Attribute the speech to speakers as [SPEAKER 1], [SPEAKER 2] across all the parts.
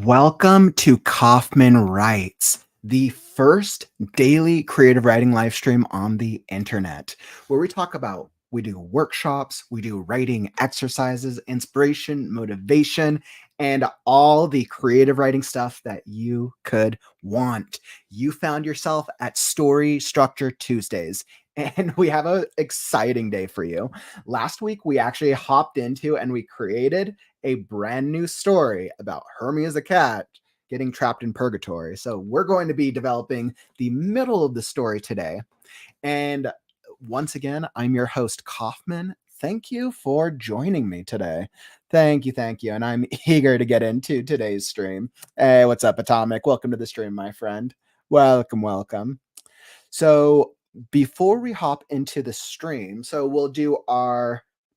[SPEAKER 1] Welcome to Kauffman Writes, the first daily creative writing live stream on the internet, where we do workshops, we do writing exercises, inspiration, motivation, and all the creative writing stuff that you could want. You found yourself at Story Structure Tuesdays, and we have an exciting day for you. Last week, we actually hopped into and we created a brand new story about Hermes the Cat getting trapped in purgatory. So we're going to be developing the middle of the story today. And once again, I'm your host, Kauffman. Thank you for joining me today. Thank you, thank you. And I'm eager to get into today's stream. Hey, what's up, Atomic? Welcome to the stream, my friend. Welcome, welcome. So before we hop into the stream, so we'll do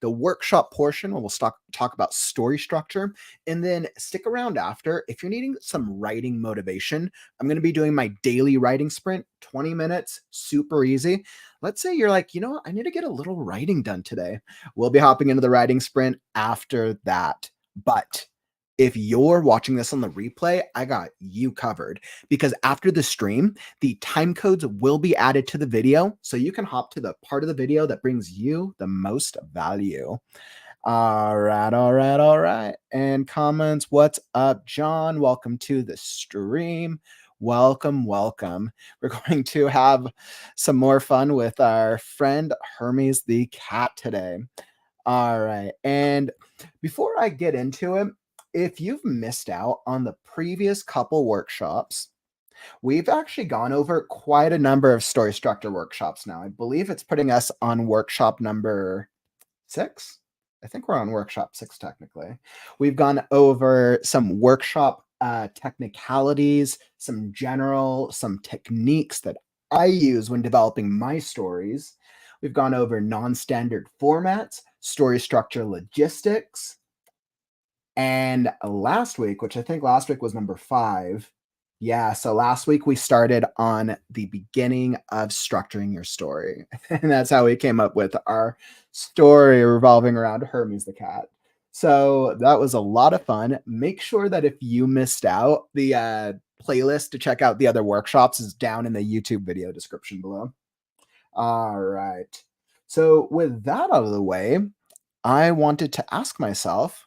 [SPEAKER 1] the workshop portion where we'll talk about story structure, and then stick around after. If you're needing some writing motivation, I'm going to be doing my daily writing sprint, 20 minutes, super easy. Let's say you're like, I need to get a little writing done today. We'll be hopping into the writing sprint after that. But if you're watching this on the replay, I got you covered, because after the stream, the time codes will be added to the video, so you can hop to the part of the video that brings you the most value. All right, all right, all right. And comments, what's up, John? Welcome to the stream. Welcome, welcome. We're going to have some more fun with our friend Hermes the Cat today. All right. And before I get into it, if you've missed out on the previous couple workshops, we've actually gone over quite a number of story structure workshops now. I believe it's putting us on workshop number 6. I think we're on workshop 6 technically. We've gone over some workshop technicalities, some techniques that I use when developing my stories. We've gone over non-standard formats, story structure logistics, and last week, which I think last week was number 5. Yeah, so last week we started on the beginning of structuring your story. And that's how we came up with our story revolving around Hermes the Cat. So that was a lot of fun. Make sure that if you missed out, the playlist to check out the other workshops is down in the YouTube video description below. All right. So with that out of the way, I wanted to ask myself,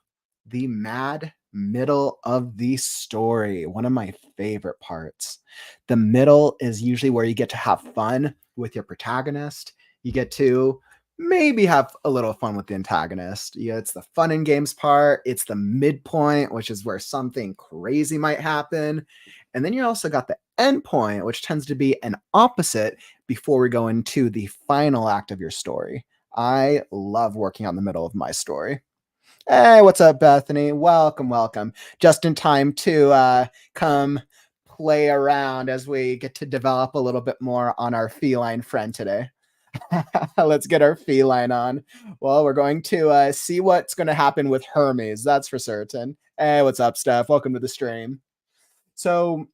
[SPEAKER 1] the mad middle of the story, one of my favorite parts. The middle is usually where you get to have fun with your protagonist. You get to maybe have a little fun with the antagonist. Yeah, it's the fun and games part. It's the midpoint, which is where something crazy might happen. And then you also got the end point, which tends to be an opposite before we go into the final act of your story. I love working on the middle of my story. Hey, what's up, Bethany? Welcome, welcome. Just in time to come play around as we get to develop a little bit more on our feline friend today. Let's get our feline on. Well, we're going to see what's going to happen with Hermes. That's for certain. Hey, what's up, Steph? Welcome to the stream. So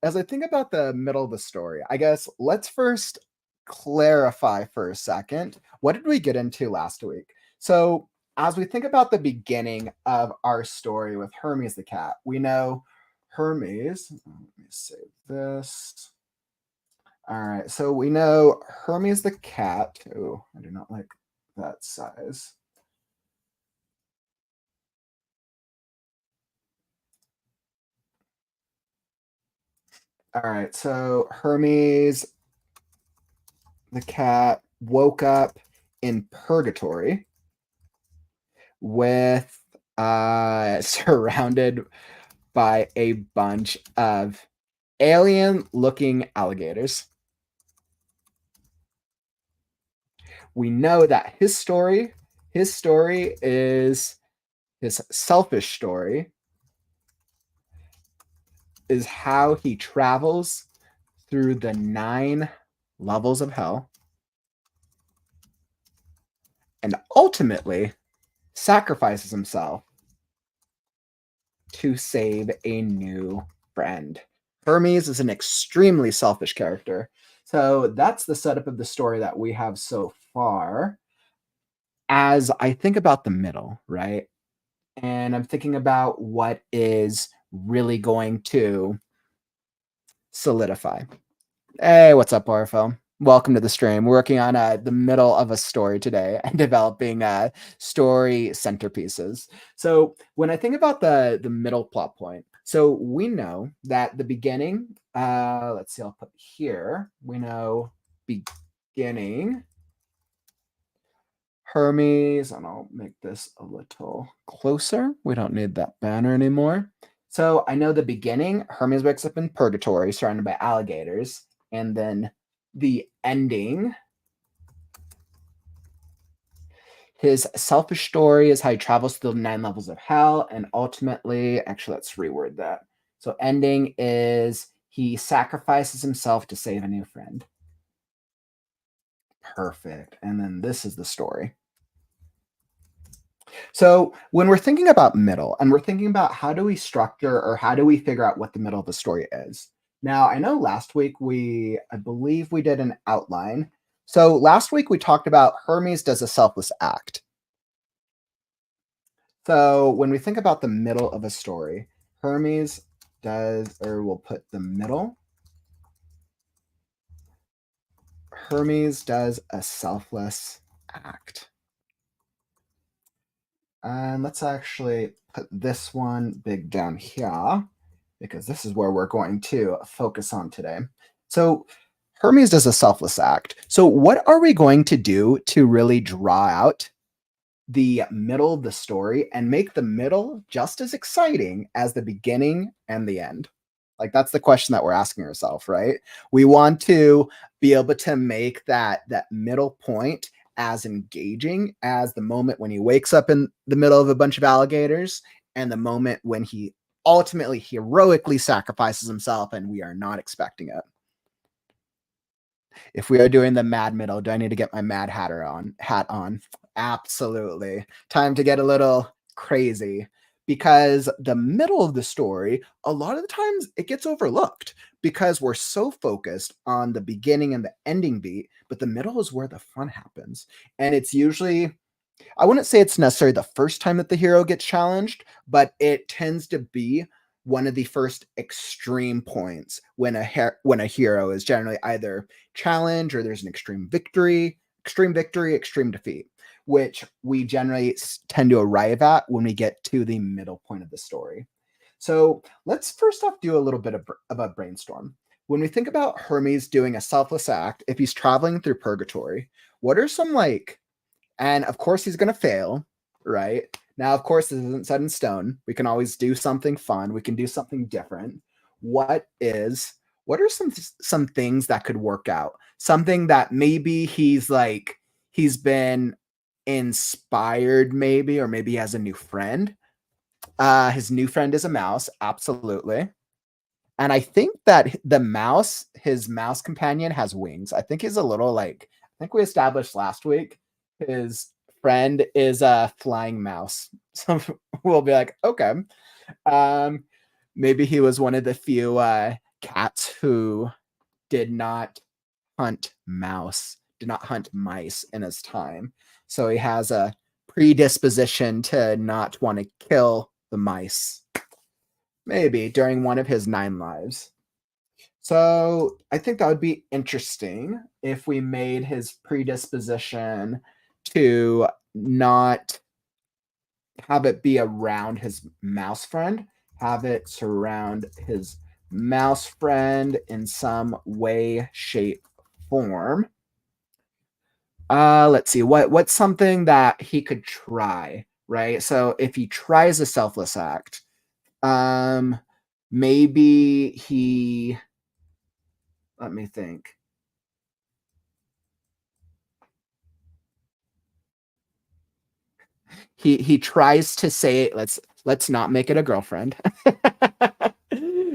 [SPEAKER 1] as I think about the middle of the story, I guess let's first clarify for a second. What did we get into last week? So as we think about the beginning of our story with Hermes the Cat, we know Hermes, let me save this. All right, so we know Hermes the Cat. Oh, I do not like that size. All right, so Hermes the Cat woke up in purgatory with surrounded by a bunch of alien looking alligators. We know that his story is his selfish story, is how he travels through the 9 levels of hell and ultimately sacrifices himself to save a new friend. Hermes is an extremely selfish character. So that's the setup of the story that we have so far. As I think about the middle, right? And I'm thinking about what is really going to solidify. Hey, what's up, Orpho? Welcome to the stream. We're working on the middle of a story today and developing story centerpieces. So when I think about the middle plot point, so we know that the beginning, let's see, I'll put here, we know beginning, Hermes, and I'll make this a little closer. We don't need that banner anymore. So I know the beginning, Hermes wakes up in purgatory surrounded by alligators, and then the ending, his selfish story is how he travels through the 9 levels of hell, and ultimately, actually, let's reword that. So ending is he sacrifices himself to save a new friend. Perfect. And then this is the story. So when we're thinking about middle and we're thinking about how do we structure or how do we figure out what the middle of the story is? Now, I know last week I believe we did an outline. So last week we talked about Hermes does a selfless act. So when we think about the middle of a story, Hermes does, or we'll put the middle. Hermes does a selfless act. And let's actually put this one big down here because this is where we're going to focus on today. So Hermes does a selfless act. So what are we going to do to really draw out the middle of the story and make the middle just as exciting as the beginning and the end? Like that's the question that we're asking ourselves, right? We want to be able to make that middle point as engaging as the moment when he wakes up in the middle of a bunch of alligators and the moment when he ultimately heroically sacrifices himself and we are not expecting it. If we are doing the mad middle, do I need to get my mad hat on? Absolutely. Time to get a little crazy because the middle of the story, a lot of the times it gets overlooked because we're so focused on the beginning and the ending beat, but the middle is where the fun happens. And it's usually, I wouldn't say it's necessarily the first time that the hero gets challenged, but it tends to be one of the first extreme points when a hero is generally either challenged or there's an extreme victory, extreme defeat, which we generally tend to arrive at when we get to the middle point of the story. So let's first off do a little bit of a brainstorm. When we think about Hermes doing a selfless act, if he's traveling through purgatory, what are some and of course, he's going to fail, right? Now, of course, this isn't set in stone. We can always do something fun. We can do something different. What are some things that could work out? Something that maybe he's been inspired, maybe, or maybe he has a new friend. His new friend is a mouse, absolutely. And I think that his mouse companion has wings. I think he's a little I think we established last week his friend is a flying mouse. So we'll be like, okay. Maybe he was one of the few cats who did not hunt mice in his time. So he has a predisposition to not want to kill the mice. Maybe during one of his 9 lives. So I think that would be interesting if we made his predisposition to not have it be around his mouse friend, have it surround his mouse friend in some way, shape, form. Let's see, what's something that he could try, right? So if he tries a selfless act, maybe let me think. He tries to say, let's not make it a girlfriend.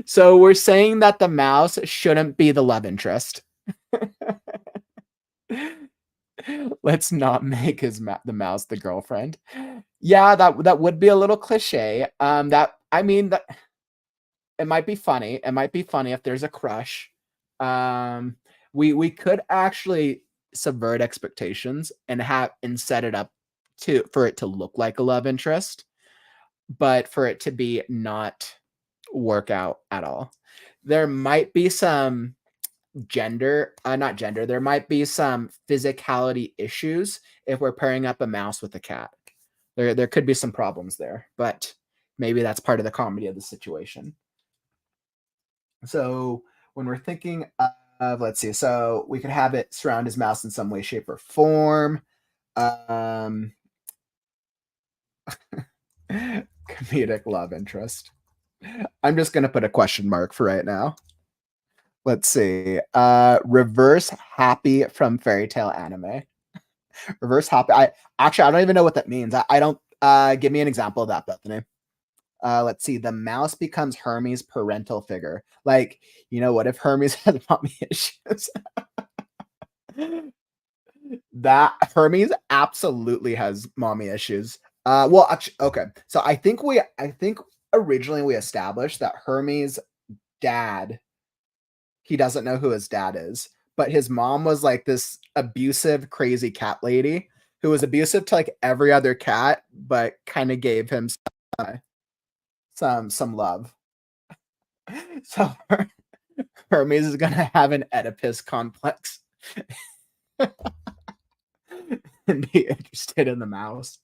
[SPEAKER 1] So we're saying that the mouse shouldn't be the love interest. Let's not make the mouse the girlfriend. Yeah, that would be a little cliche. That it might be funny. It might be funny if there's a crush. We could actually subvert expectations and set it up for it to look like a love interest, but for it to be not work out at all. There might be some not gender, there might be some physicality issues if we're pairing up a mouse with a cat. There could be some problems there, but maybe that's part of the comedy of the situation. So when we're thinking of, let's see, so we could have it surround his mouse in some way, shape, or form. Um, comedic love interest. I'm just gonna put a question mark for right now. Let's see. Reverse happy from fairy tale anime. Reverse happy. I don't even know what that means. I don't. Give me an example of that, Bethany. Let's see. The mouse becomes Hermes' parental figure. Like, what if Hermes has mommy issues? That Hermes absolutely has mommy issues. Well, actually, okay. So I think originally we established that Hermes' dad, he doesn't know who his dad is, but his mom was like this abusive, crazy cat lady who was abusive to like every other cat, but kind of gave him some love. So Hermes is gonna have an Oedipus complex and be interested in the mouse.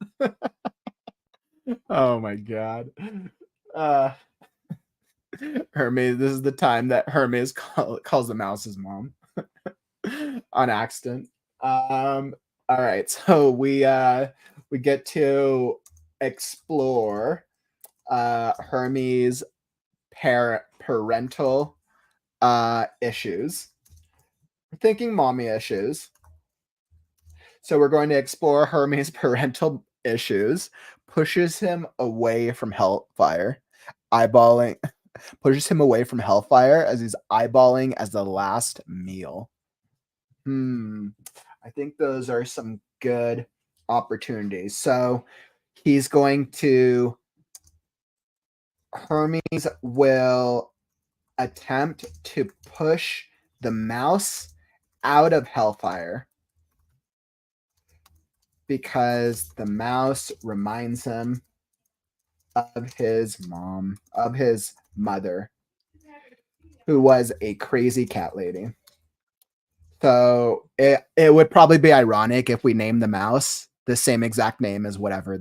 [SPEAKER 1] Oh my god. Uh Hermes, this is the time that Hermes calls the mouse his mom on accident. All right, so we get to explore Hermes parental issues. We're thinking mommy issues. So we're going to explore Hermes' parental issues, pushes him away from Hellfire, eyeballing pushes him away from Hellfire as he's eyeballing as the last meal. I think those are some good opportunities. So he's going to Hermes will attempt to push the mouse out of Hellfire because the mouse reminds him of his mother, who was a crazy cat lady. So it would probably be ironic if we named the mouse the same exact name as whatever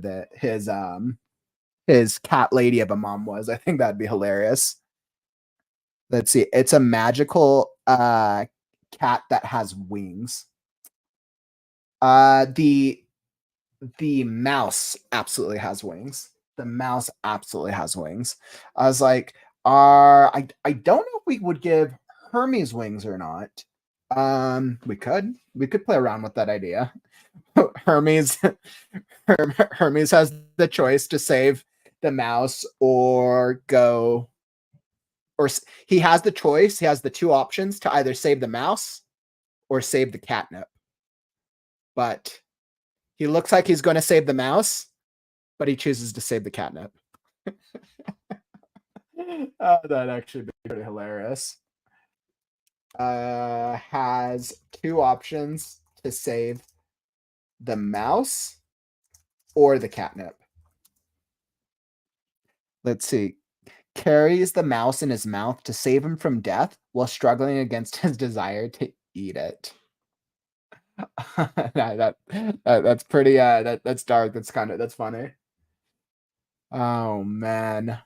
[SPEAKER 1] his cat lady of a mom was. I think that'd be hilarious. Let's see. It's a magical cat that has wings. The mouse absolutely has wings. The mouse absolutely has wings. I was like, I don't know if we would give Hermes wings or not. We could play around with that idea. Hermes Hermes has the choice to save the mouse or go or he has the choice. He has the two options to either save the mouse or save the catnip. But he looks like he's going to save the mouse, but he chooses to save the catnip. That'd actually be pretty hilarious. Has two options to save the mouse or the catnip. Let's see. Carries the mouse in his mouth to save him from death while struggling against his desire to eat it. That's pretty that's dark. That's funny. Oh man.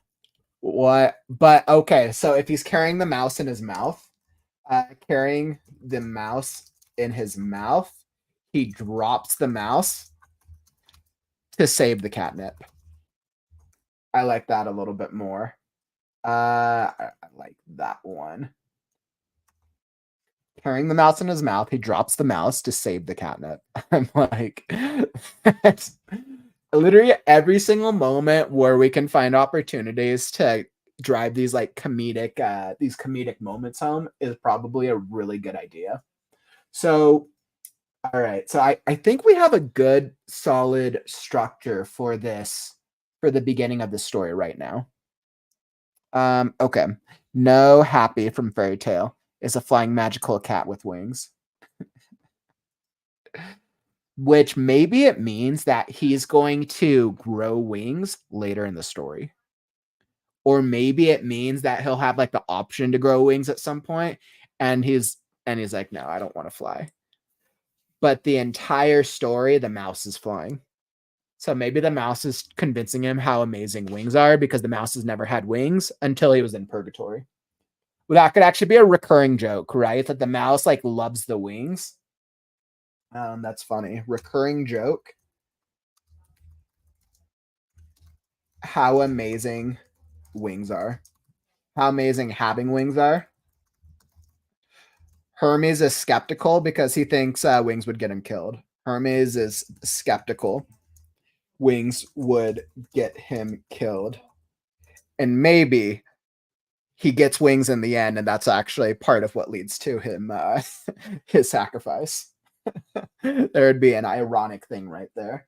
[SPEAKER 1] What? But okay, so if he's carrying the mouse in his mouth, carrying the mouse in his mouth, he drops the mouse to save the catnip. I like that a little bit more. I like that one. Carrying the mouse in his mouth, he drops the mouse to save the catnip. I'm like, literally every single moment where we can find opportunities to drive these like comedic moments home is probably a really good idea. So, all right. So I think we have a good solid structure for this for the beginning of the story right now. Okay. No happy from fairy tale is a flying magical cat with wings. Which maybe it means that he's going to grow wings later in the story. Or maybe it means that he'll have like the option to grow wings at some point, and he's like, no, I don't want to fly. But the entire story, the mouse is flying. So maybe the mouse is convincing him how amazing wings are, because the mouse has never had wings until he was in purgatory. Well, that could actually be a recurring joke, right? That the mouse like loves the wings. That's funny. Recurring joke. How amazing wings are. How amazing having wings are. Hermes is skeptical because he thinks wings would get him killed. Hermes is skeptical. Wings would get him killed. And maybe he gets wings in the end, and that's actually part of what leads to him his sacrifice. There would be an ironic thing right there.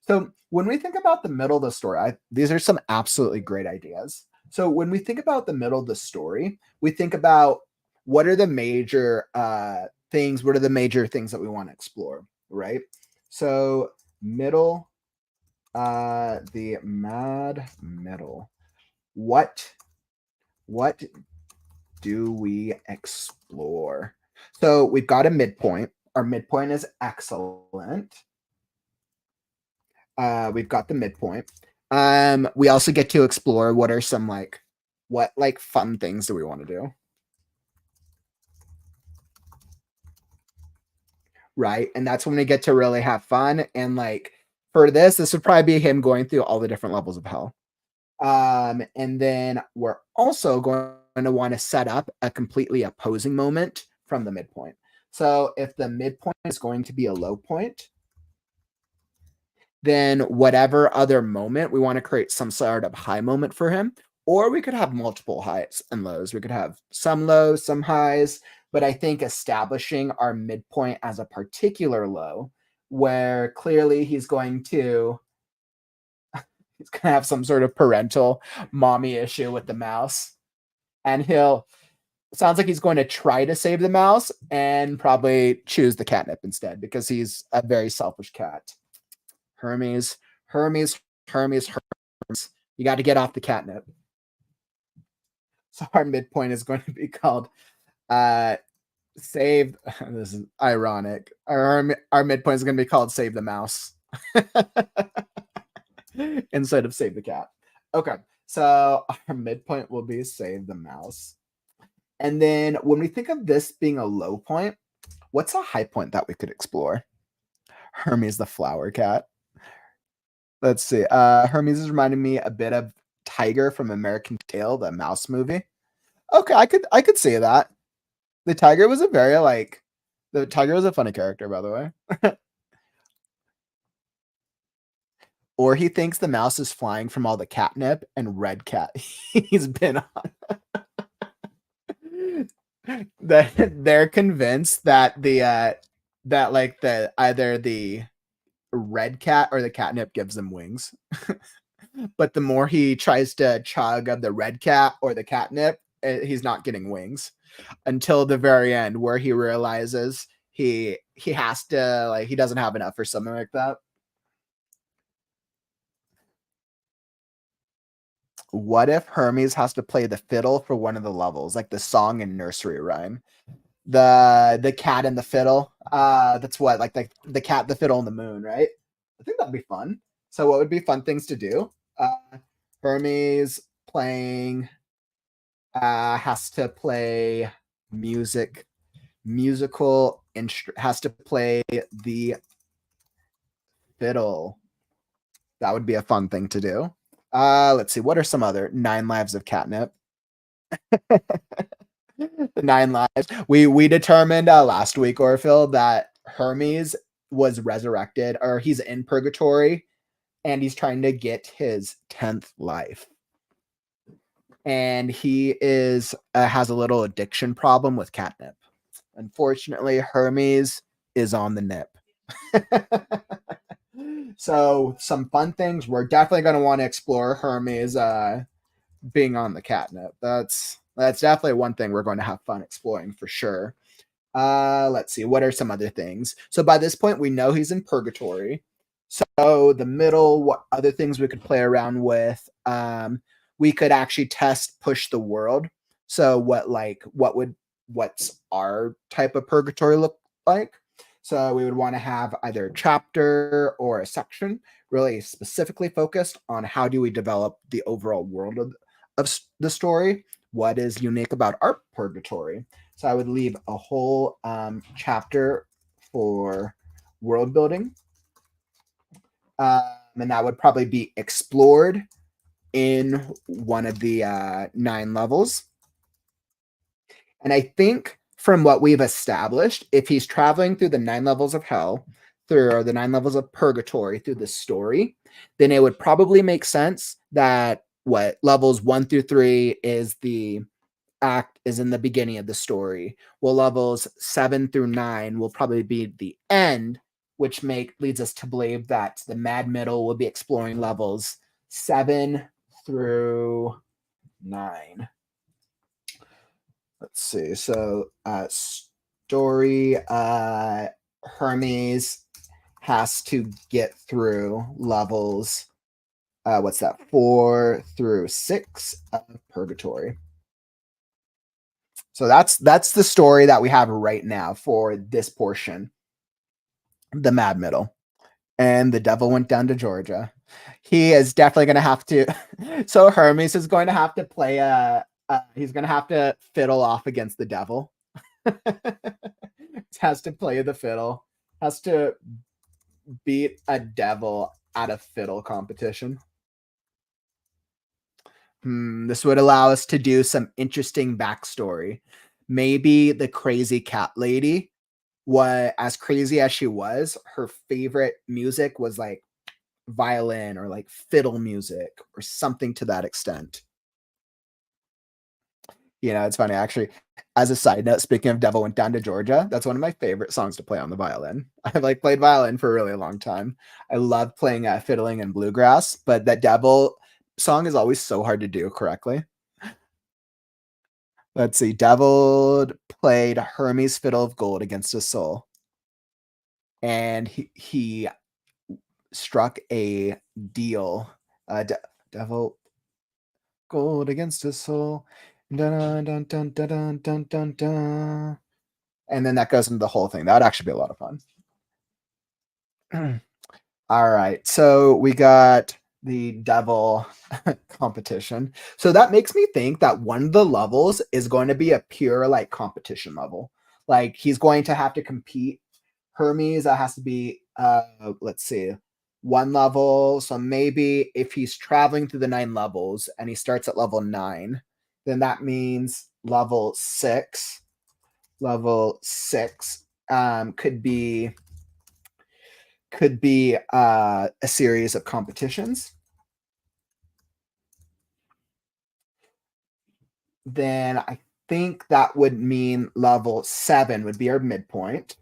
[SPEAKER 1] So when we think about the middle of the story, these are some absolutely great ideas. So when we think about the middle of the story, we think about what are the major things, what are the major things that we want to explore, right? So middle, the mad middle. What do we explore? So we've got a midpoint. Our midpoint is excellent. We've got the midpoint. We also get to explore what are some what fun things do we want to do? Right. And that's when we get to really have fun. And like for this would probably be him going through all the different levels of hell. And then we're also going to want to set up a completely opposing moment from the midpoint. So if the midpoint is going to be a low point, then whatever other moment, we want to create some sort of high moment for him. Or we could have multiple highs and lows. We could have some lows, some highs. But I think establishing our midpoint as a particular low, where clearly he's going to have some sort of parental mommy issue with the mouse. And sounds like he's going to try to save the mouse and probably choose the catnip instead, because he's a very selfish cat. Hermes. You got to get off the catnip. So our midpoint is going to be called Save. This is ironic. Our midpoint is going to be called Save the Mouse instead of Save the Cat. Okay, so our midpoint will be Save the Mouse. And then when we think of this being a low point, what's a high point that we could explore? Hermes the flower cat. Let's see. Hermes is reminding me a bit of Tiger from American Tail, the mouse movie. Okay, I could say that. The tiger was a funny character, by the way. Or he thinks the mouse is flying from all the catnip and red cat he's been on. That they're convinced that either the red cat or the catnip gives them wings. But the more he tries to chug of the red cat or the catnip, he's not getting wings until the very end, where he realizes he has to he doesn't have enough or something like that. What if Hermes has to play the fiddle for one of the levels, like the song and nursery rhyme? The cat and the fiddle. That's what like the cat, the fiddle, and the moon, right? I think that'd be fun. So what would be fun things to do? Hermes playing has to play musical has to play the fiddle. That would be a fun thing to do. Let's see. What are some other 9 lives of catnip? The 9 lives. We determined last week, Orville, that Hermes was resurrected, or he's in purgatory, and he's trying to get his 10th life. And he has a little addiction problem with catnip. Unfortunately, Hermes is on the nip. So some fun things. We're definitely going to want to explore Hermes being on the catnip. That's definitely one thing we're going to have fun exploring for sure. Let's see. What are some other things? So by this point, we know he's in purgatory. So the middle, what other things we could play around with? we could actually test push the world. So what's our type of purgatory look like? So we would want to have either a chapter or a section really specifically focused on how do we develop the overall world of the story. What is unique about our purgatory? So I would leave a whole chapter for world building. And that would probably be explored in one of the 9 levels. And I think from what we've established, if he's traveling through the 9 levels of hell, through the 9 levels of purgatory through the story, then it would probably make sense that what levels 1 through 3 is the act is in the beginning of the story. Well, levels 7 through 9 will probably be the end, which leads us to believe that the Mad Middle will be exploring levels 7 through 9. Let's see. So story Hermes has to get through levels 4 through 6 of purgatory. So that's the story that we have right now for this portion, the Mad Middle. And the devil went down to Georgia. He is definitely going to have to. So Hermes is going to have to play he's going to have to fiddle off against the devil. Has to play the fiddle. Has to beat a devil at a fiddle competition. This would allow us to do some interesting backstory. Maybe the crazy cat lady, as crazy as she was, her favorite music was like violin or like fiddle music or something to that extent. It's funny actually. As a side note, speaking of Devil Went Down to Georgia, that's one of my favorite songs to play on the violin. I've played violin for a really long time. I love playing fiddling and bluegrass, but that Devil song is always so hard to do correctly. Let's see. Devil played Hermes' Fiddle of Gold against his soul. And he struck a deal. Devil gold against his soul. Dun, dun, dun, dun, dun, dun, dun, dun. And then that goes into the whole thing. That would actually be a lot of fun. All right. So we got the devil competition. So that makes me think that one of the levels is going to be a pure competition level. He's going to have to compete. Hermes, that has to be let's see, 1 level. So maybe if he's traveling through the 9 levels and he starts at level 9, then that means level 6 could be a series of competitions. Then I think that would mean level 7 would be our midpoint.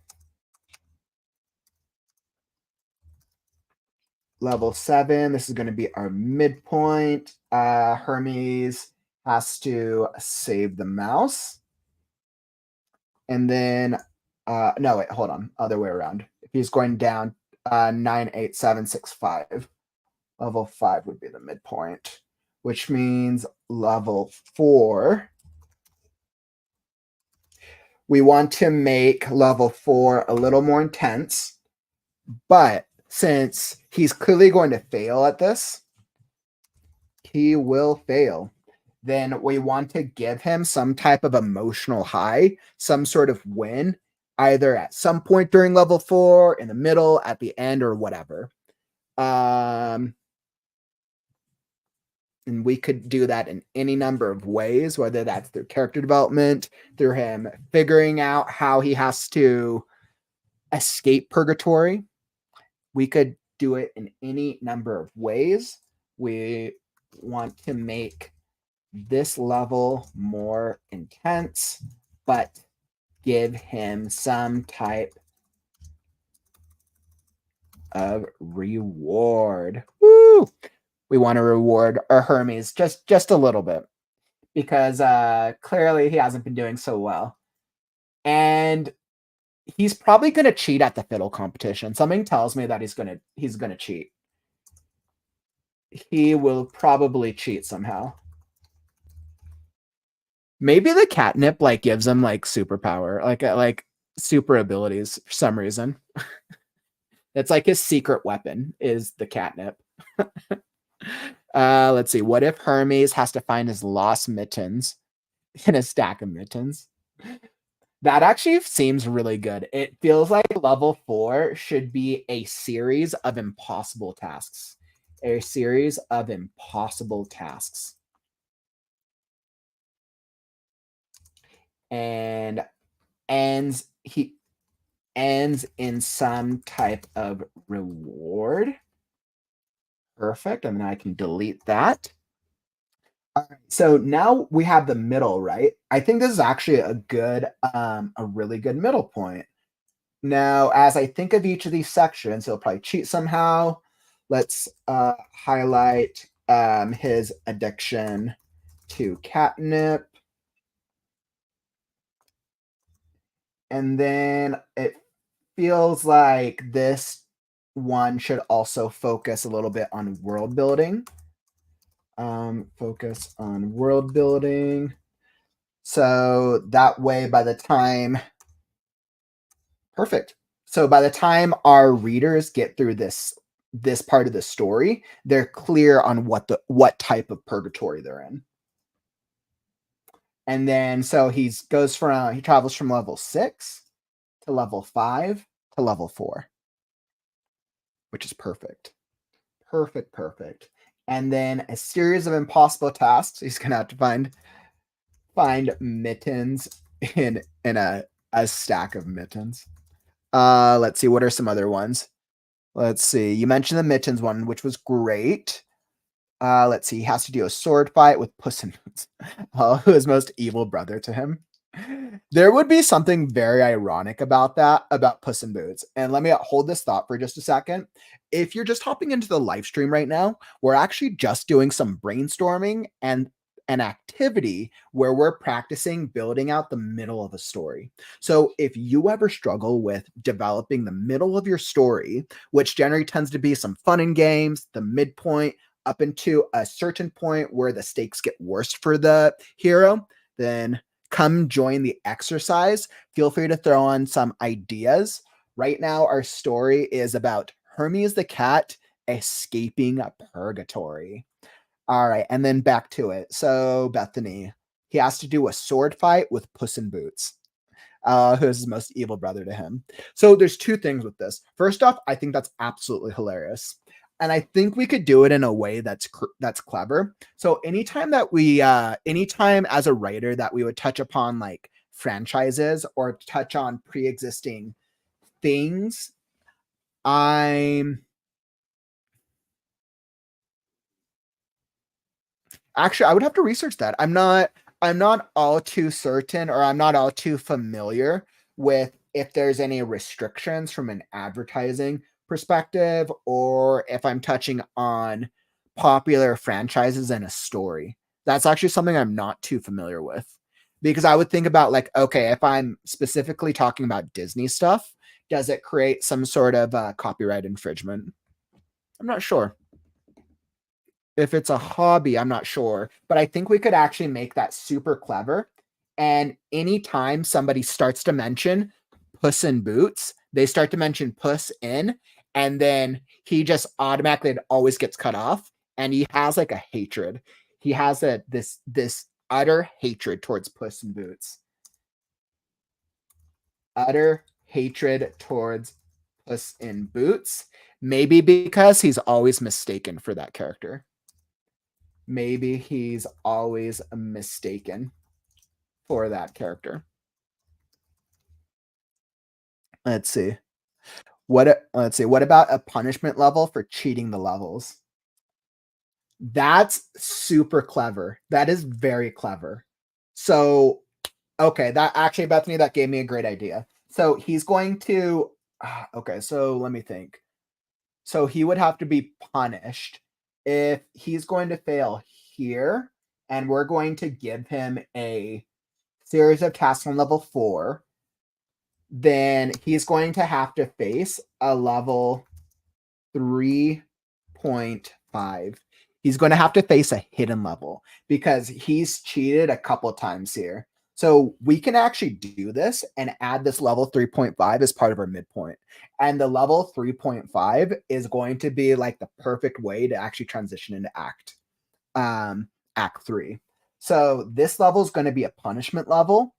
[SPEAKER 1] Level 7, this is going to be our midpoint. Hermes has to save the mouse. And then, no, wait, hold on. Other way around. If he's going down 9, 8, 7, 6, 5, level 5 would be the midpoint, which means level 4. We want to make level 4 a little more intense, but since he's clearly going to fail at this, he will fail. Then we want to give him some type of emotional high, some sort of win, either at some point during level 4, in the middle, at the end, or whatever. And we could do that in any number of ways, whether that's through character development, through him figuring out how he has to escape purgatory. We could do it in any number of ways. We want to make this level more intense, but give him some type of reward. Woo! We want to reward our Hermes just a little bit because clearly he hasn't been doing so well. And he's probably going to cheat at the fiddle competition. Something tells me that he's going to cheat. He will probably cheat somehow. Maybe the catnip like gives him like superpower, like super abilities for some reason. That's like his secret weapon is the catnip. Let's see. What if Hermes has to find his lost mittens in a stack of mittens? That actually seems really good. It feels like level 4 should be a series of impossible tasks. A series of impossible tasks. And he ends in some type of reward. Perfect. I mean, I can delete that. All right, so now we have the middle, right? I think this is actually a really good middle point. Now, as I think of each of these sections, he'll probably cheat somehow. Let's highlight his addiction to catnip. And then it feels like this one should also focus a little bit on world building. Focus on world building. So that way, by the time, perfect. So by the time our readers get through this part of the story, they're clear on what type of purgatory they're in. And then so he travels from level 6 to level 5 to level 4, which is perfect. Perfect. And then a series of impossible tasks. He's gonna have to find mittens in a stack of mittens. Let's see, what are some other ones? Let's see. You mentioned the mittens one, which was great. Let's see. He has to do a sword fight with Puss in Boots, who is most evil brother to him. There would be something very ironic about that, about Puss in Boots. And let me hold this thought for just a second. If you're just hopping into the live stream right now, we're actually just doing some brainstorming and an activity where we're practicing building out the middle of a story. So if you ever struggle with developing the middle of your story, which generally tends to be some fun and games, the midpoint up into a certain point where the stakes get worse for the hero, then come join the exercise. Feel free to throw on some ideas. Right now, our story is about Hermes the Cat escaping purgatory. All right, and then back to it. So, Bethany, he has to do a sword fight with Puss in Boots, who is his most evil brother to him. So, there's two things with this. First off, I think that's absolutely hilarious. And I think we could do it in a way that's clever. So anytime as a writer that we would touch upon like franchises or touch on pre-existing things, I'm actually I would have to research that. I'm not all too certain, or I'm not all too familiar with if there's any restrictions from an advertising perspective, or if I'm touching on popular franchises and a story. That's actually something I'm not too familiar with. Because I would think about like, okay, if I'm specifically talking about Disney stuff, does it create some sort of copyright infringement? I'm not sure. If it's a hobby, I'm not sure, but I think we could actually make that super clever. And anytime somebody starts to mention Puss in Boots, they start to mention Puss in, and then he just automatically always gets cut off, and he has like a hatred. He has this utter hatred towards Puss in Boots. Utter hatred towards Puss in Boots. Maybe because he's always mistaken for that character. Maybe he's always mistaken for that character. Let's see. Let's see. What about a punishment level for cheating the levels? That's super clever. That is very clever. So, okay, that actually, Bethany, that gave me a great idea. So he's going to, okay, so let me think. So he would have to be punished if he's going to fail here, and we're going to give him a series of tasks on level 4, then he's going to have to face a level 3.5. He's going to have to face a hidden level because he's cheated a couple times here. So we can actually do this and add this level 3.5 as part of our midpoint. And the level 3.5 is going to be like the perfect way to actually transition into act 3. So this level is going to be a punishment level,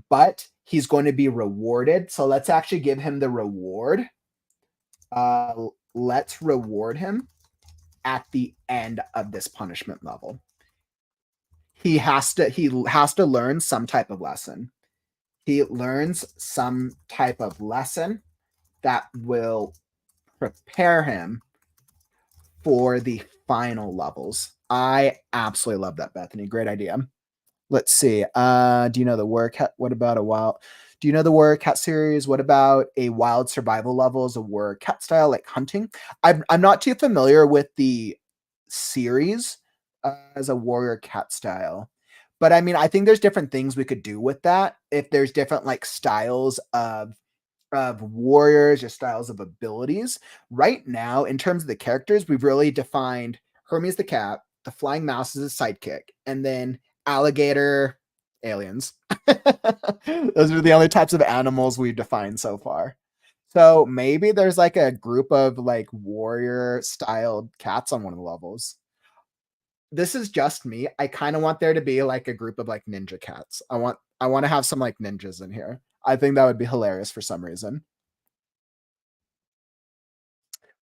[SPEAKER 1] but he's going to be rewarded. So let's actually give him the reward. Let's reward him at the end of this punishment level. He has to learn some type of lesson. He learns some type of lesson that will prepare him for the final levels. I absolutely love that, Bethany. Great idea. Let's see. Do you know the Warrior Cat? What about a wild? Do you know the Warrior Cat series? What about a wild survival levels of Warrior Cat style, like hunting? I'm not too familiar with the series as a Warrior Cat style, but I mean, I think there's different things we could do with that. If there's different like styles of warriors or styles of abilities. Right now, in terms of the characters, we've really defined Hermes the Cat, the Flying Mouse as a sidekick, and then alligator aliens. Those are the only types of animals we've defined so far. So maybe there's like a group of like warrior styled cats on one of the levels. This is just me. I kind of want there to be like a group of like ninja cats. I want to have some like ninjas in here. I think that would be hilarious for some reason.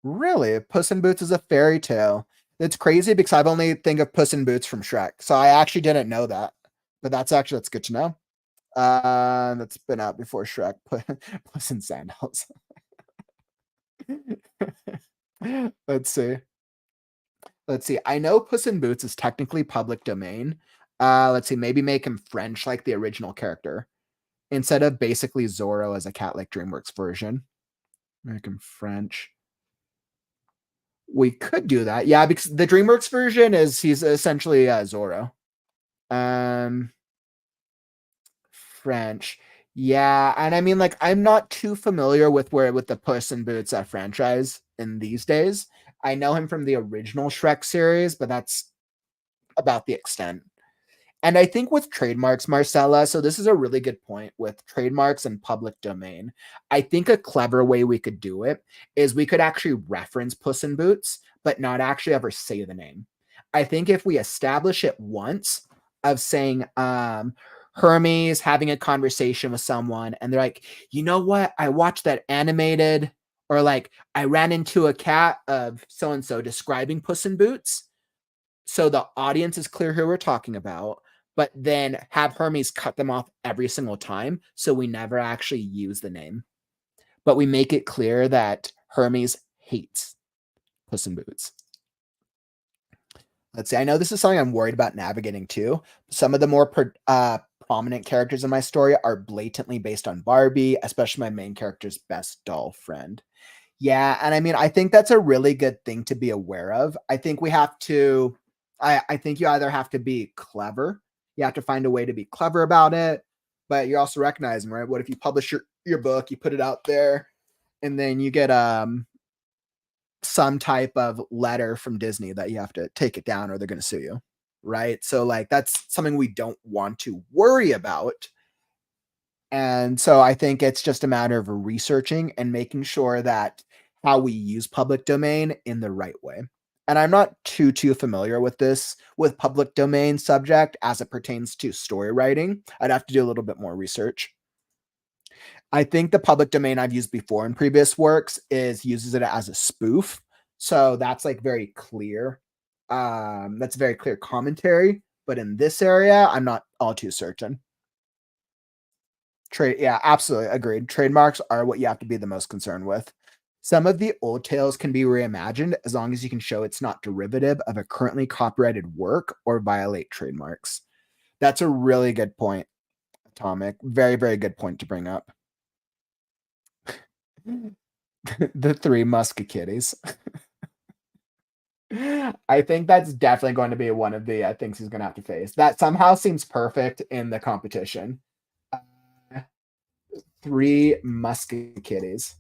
[SPEAKER 1] Really? Puss in Boots is a fairy tale. It's crazy because I've only think of Puss in Boots from Shrek. So I actually didn't know that. But that's good to know. That's been out before Shrek. Puss in Sandals. Let's see. Let's see. I know Puss in Boots is technically public domain. Let's see. Maybe make him French like the original character instead of basically Zorro as a Cat Like DreamWorks version. Make him French. We could do that. Yeah, because the DreamWorks version is he's essentially Zorro. Um French. Yeah, and I mean like I'm not too familiar with the Puss in Boots franchise in these days. I know him from the original Shrek series, but that's about the extent. And I think with trademarks, Marcella, so this is a really good point with trademarks and public domain. I think a clever way we could do it is we could actually reference Puss in Boots, but not actually ever say the name. I think if we establish it once of saying Hermes having a conversation with someone and they're like, you know what? I watched that animated, or like I ran into a cat of so and so describing Puss in Boots. So the audience is clear who we're talking about, but then have Hermes cut them off every single time. So we never actually use the name, but we make it clear that Hermes hates Puss in Boots. Let's see. I know this is something I'm worried about navigating too. Some of the more prominent characters in my story are blatantly based on Barbie, especially my main character's best doll friend. Yeah, and I mean, I think that's a really good thing to be aware of. I think we have to I think you either have to be clever, you have to find a way to be clever about it, but you're also recognizing, right? What if you publish your book, you put it out there, and then you get some type of letter from Disney that you have to take it down or they're going to sue you, right? So like that's something we don't want to worry about. And so I think it's just a matter of researching and making sure that how we use public domain in the right way. And I'm not too familiar with this with public domain subject as it pertains to story writing. I'd have to do a little bit more research. I think the public domain I've used before in previous works is uses it as a spoof. So that's like very clear. That's very clear commentary. But in this area, I'm not all too certain. Yeah, absolutely agreed. Trademarks are what you have to be the most concerned with. Some of the old tales can be reimagined as long as you can show it's not derivative of a currently copyrighted work or violate trademarks. That's a really good point, Atomic. Very, very good point to bring up. The Three Musketeers. I think that's definitely going to be one of the things he's going to have to face. That somehow seems perfect in the competition. Three Musketeers.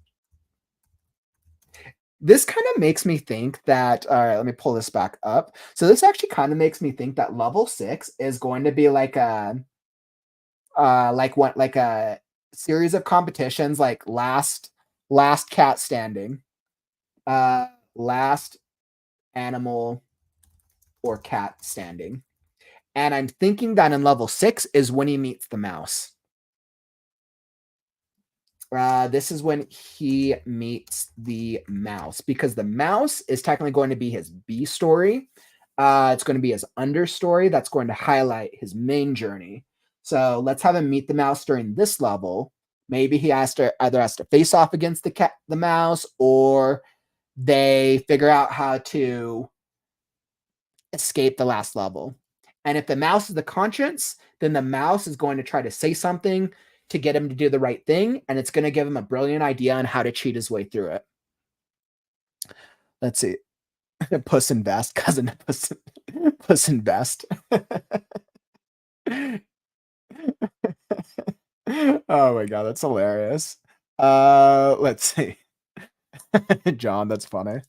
[SPEAKER 1] This kind of makes me think that, all right, let me pull this back up. So this actually kind of makes me think that level 6 is going to be like a series of competitions like last cat standing, uh last animal or cat standing. And I'm thinking that in level 6 is when he meets the mouse. This is when he meets the mouse because the mouse is technically going to be his B story. It's going to be his understory that's going to highlight his main journey. So let's have him meet the mouse during this level. Maybe he either has to face off against the mouse, or they figure out how to escape the last level. And if the mouse is the conscience, then the mouse is going to try to say something to get him to do the right thing, and it's going to give him a brilliant idea on how to cheat his way through it. Let's see. Puss in Best, cousin Puss in Best. Oh my god, that's hilarious. Let's see. John, that's funny.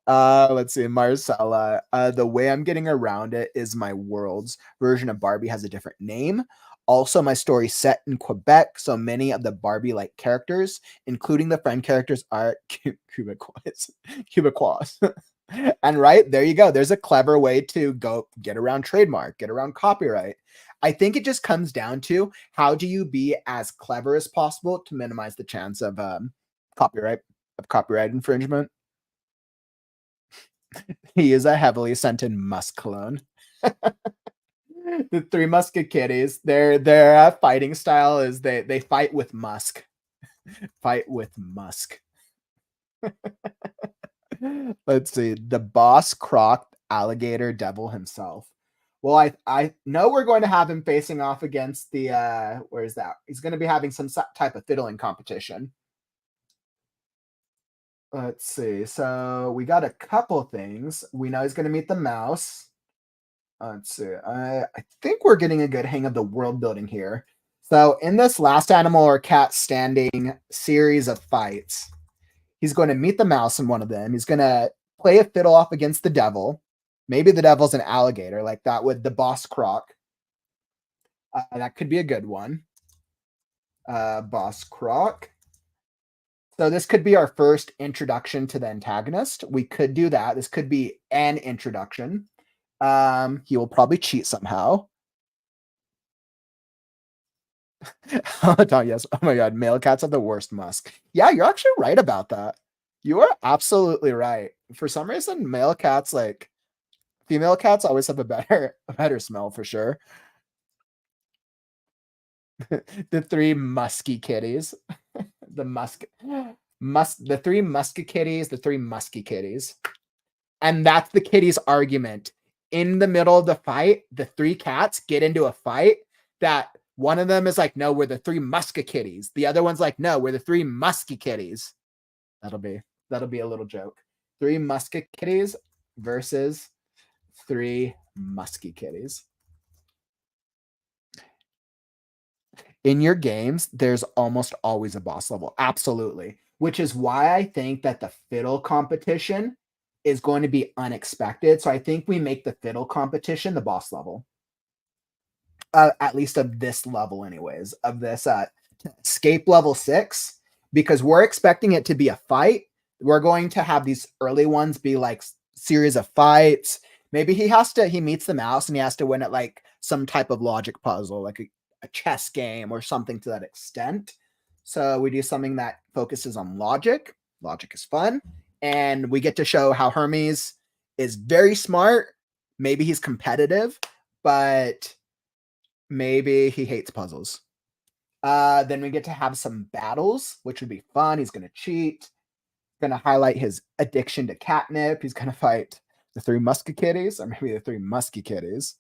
[SPEAKER 1] Let's see, Marcella. The way I'm getting around it is my world's version of Barbie has a different name. Also, my story set in Quebec, so many of the Barbie-like characters, including the friend characters, are Quebecois. Quebecois. And right there you go. There's a clever way to go get around trademark, get around copyright. I think it just comes down to how do you be as clever as possible to minimize the chance of copyright infringement. He is a heavily scented musk clone. The Three Musketeers, their fighting style is they fight with musk. Fight with musk. Let's see. The boss croc alligator devil himself. Well, I know we're going to have him facing off against the where is that? He's going to be having some type of fiddling competition. Let's see. So we got a couple things. We know he's going to meet the mouse. Let's see. I think we're getting a good hang of the world building here. So in this last animal or cat standing series of fights, he's going to meet the mouse in one of them. He's going to play a fiddle off against the devil. Maybe the devil's an alligator, like that with the boss croc. That could be a good one. Boss croc. So this could be our first introduction to the antagonist. We could do that. This could be an introduction. He will probably cheat somehow. Oh, yes. Oh my god, male cats have the worst musk. Yeah, you're actually right about that. You are absolutely right. For some reason, male cats, like female cats, always have a better smell for sure. The three musky kitties. The three musky kitties, the three musky kitties. And that's the kitties' argument. In the middle of the fight, the three cats get into a fight that one of them is like, no, we're the three muskakitties. The other one's like, no, we're the three musky kitties. That'll be a little joke. Three muskakitties versus three musky kitties. In your games, there's almost always a boss level. Absolutely. Which is why I think that the fiddle competition is going to be unexpected. So I think we make the fiddle competition the boss level. At least of this level, anyways, of this escape level 6, because we're expecting it to be a fight. We're going to have these early ones be like series of fights. Maybe he meets the mouse and he has to win at like some type of logic puzzle, like a chess game or something to that extent. So we do something that focuses on logic. Logic is fun. And we get to show how Hermes is very smart. Maybe he's competitive, but maybe he hates puzzles. Then we get to have some battles, which would be fun. He's going to cheat. Going to highlight his addiction to catnip. He's going to fight the three muskakitties, or maybe the three musky kitties.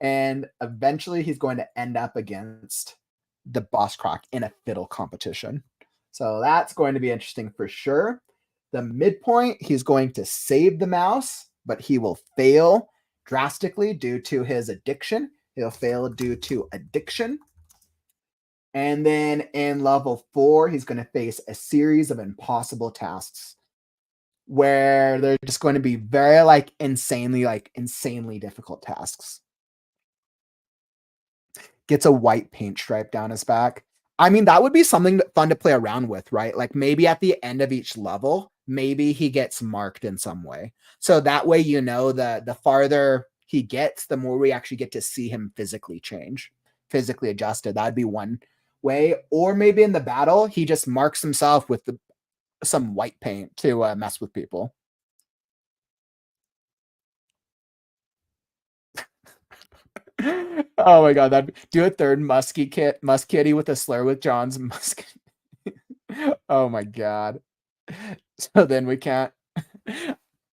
[SPEAKER 1] And eventually he's going to end up against the boss croc in a fiddle competition. So that's going to be interesting for sure. The midpoint, he's going to save the mouse, but he will fail drastically due to his addiction. He'll fail due to addiction. And then in level 4, he's going to face a series of impossible tasks. where they're just going to be very like insanely difficult tasks. Gets a white paint stripe down his back. I mean, that would be something fun to play around with, right? Like maybe at the end of each level, maybe he gets marked in some way. So that way, the farther he gets, the more we actually get to see him physically change, physically adjusted. That'd be one way. Or maybe in the battle, he just marks himself with some white paint to mess with people. Oh my god, that do a third musky kitty with a slur with John's musk. Oh my god. So then we can't.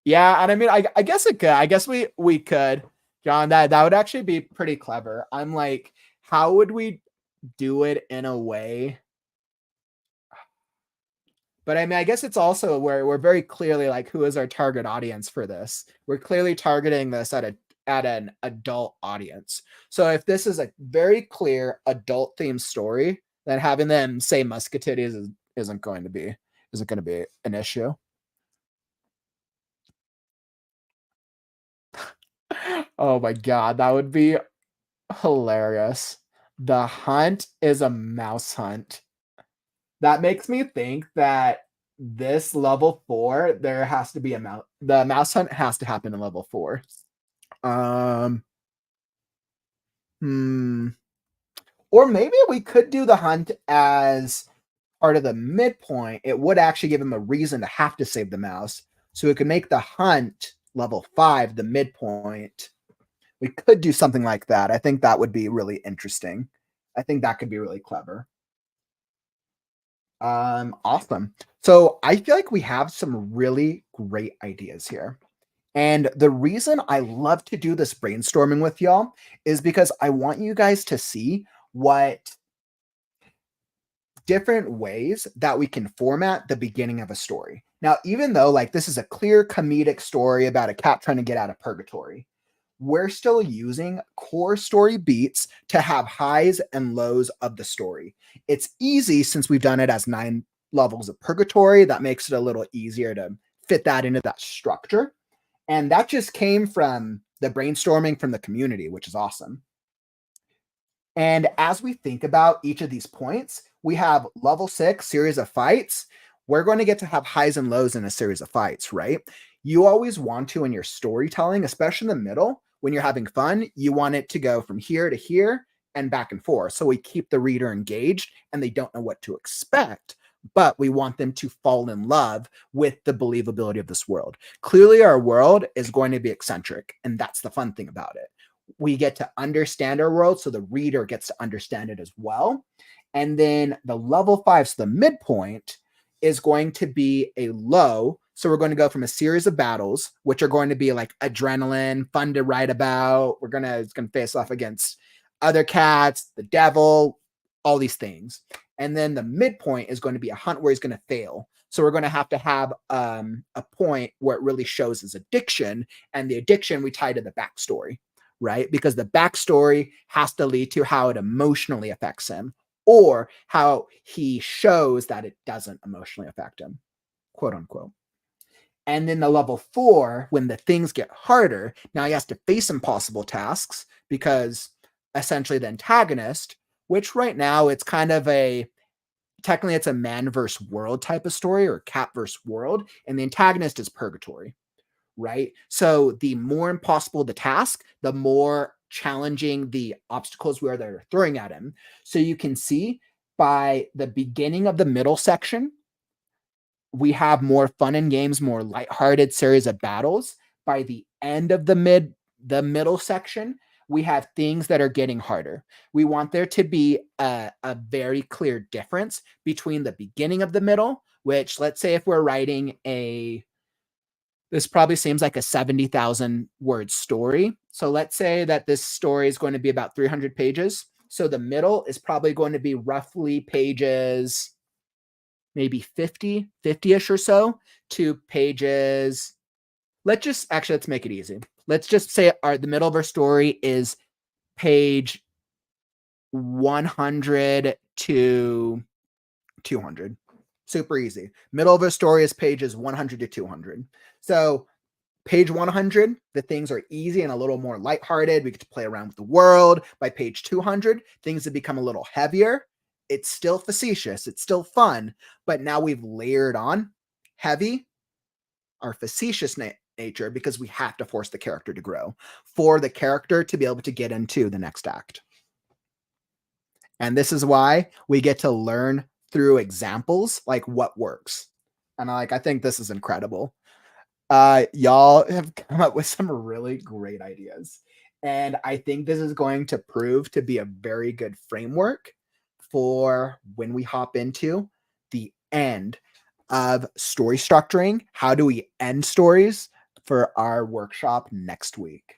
[SPEAKER 1] Yeah, and I mean, I guess it could. I guess we could, John. That would actually be pretty clever. I'm like, how would we do it in a way? But I mean, I guess it's also where we're very clearly like, who is our target audience for this? We're clearly targeting this at an adult audience. So if this is a very clear adult themed story, then having them say musketeers isn't going to be an issue. Oh my god, that would be hilarious. The hunt is a mouse hunt. That makes me think that this level 4, there has to be a mouse. The mouse hunt has to happen in level 4. Um, hmm. Or maybe we could do the hunt as part of the midpoint. It would actually give him a reason to have to save the mouse. So we could make the hunt level 5 the midpoint. We could do something like that. I think that would be really interesting. I think that could be really clever. Awesome. So I feel like we have some really great ideas here. And the reason I love to do this brainstorming with y'all is because I want you guys to see what different ways that we can format the beginning of a story. Now, even though like this is a clear comedic story about a cat trying to get out of purgatory, we're still using core story beats to have highs and lows of the story. It's easy since we've done it as 9 levels of purgatory. That makes it a little easier to fit that into that structure. And that just came from the brainstorming from the community, which is awesome. And as we think about each of these points, we have level 6 series of fights. We're going to get to have highs and lows in a series of fights, right? You always want to in your storytelling, especially in the middle, when you're having fun, you want it to go from here to here and back and forth. So we keep the reader engaged and they don't know what to expect, but we want them to fall in love with the believability of this world. Clearly, our world is going to be eccentric, and that's the fun thing about it. We get to understand our world, so the reader gets to understand it as well. And then the level 5, so the midpoint, is going to be a low. So we're going to go from a series of battles, which are going to be like adrenaline, fun to write about. It's gonna face off against other cats, the devil, all these things. And then the midpoint is going to be a hunt where he's going to fail. So we're going to have a point where it really shows his addiction, and the addiction we tie to the backstory, right? Because the backstory has to lead to how it emotionally affects him, or how he shows that it doesn't emotionally affect him, quote unquote. And then the level 4, when the things get harder, now he has to face impossible tasks because essentially the antagonist, which right now it's kind of technically it's a man versus world type of story or cat versus world, and the antagonist is purgatory, right? So the more impossible the task, the more challenging the obstacles where they're throwing at him. So you can see by the beginning of the middle section, we have more fun and games, more lighthearted series of battles. By the end of the middle section, we have things that are getting harder. We want there to be a very clear difference between the beginning of the middle, which let's say if we're writing this probably seems like a 70,000 word story. So let's say that this story is going to be about 300 pages. So the middle is probably going to be roughly pages maybe 50-ish or so to pages. Let's make it easy. Let's just say the middle of our story is page 100 to 200. Super easy. Middle of a story is pages 100 to 200. So page 100, the things are easy and a little more lighthearted. We get to play around with the world. By page 200, things have become a little heavier. It's still facetious. It's still fun. But now we've layered on heavy, our facetious nature, because we have to force the character to grow for the character to be able to get into the next act. And this is why we get to learn through examples, like what works. And I think this is incredible. Y'all have come up with some really great ideas. And I think this is going to prove to be a very good framework for when we hop into the end of story structuring. How do we end stories for our workshop next week?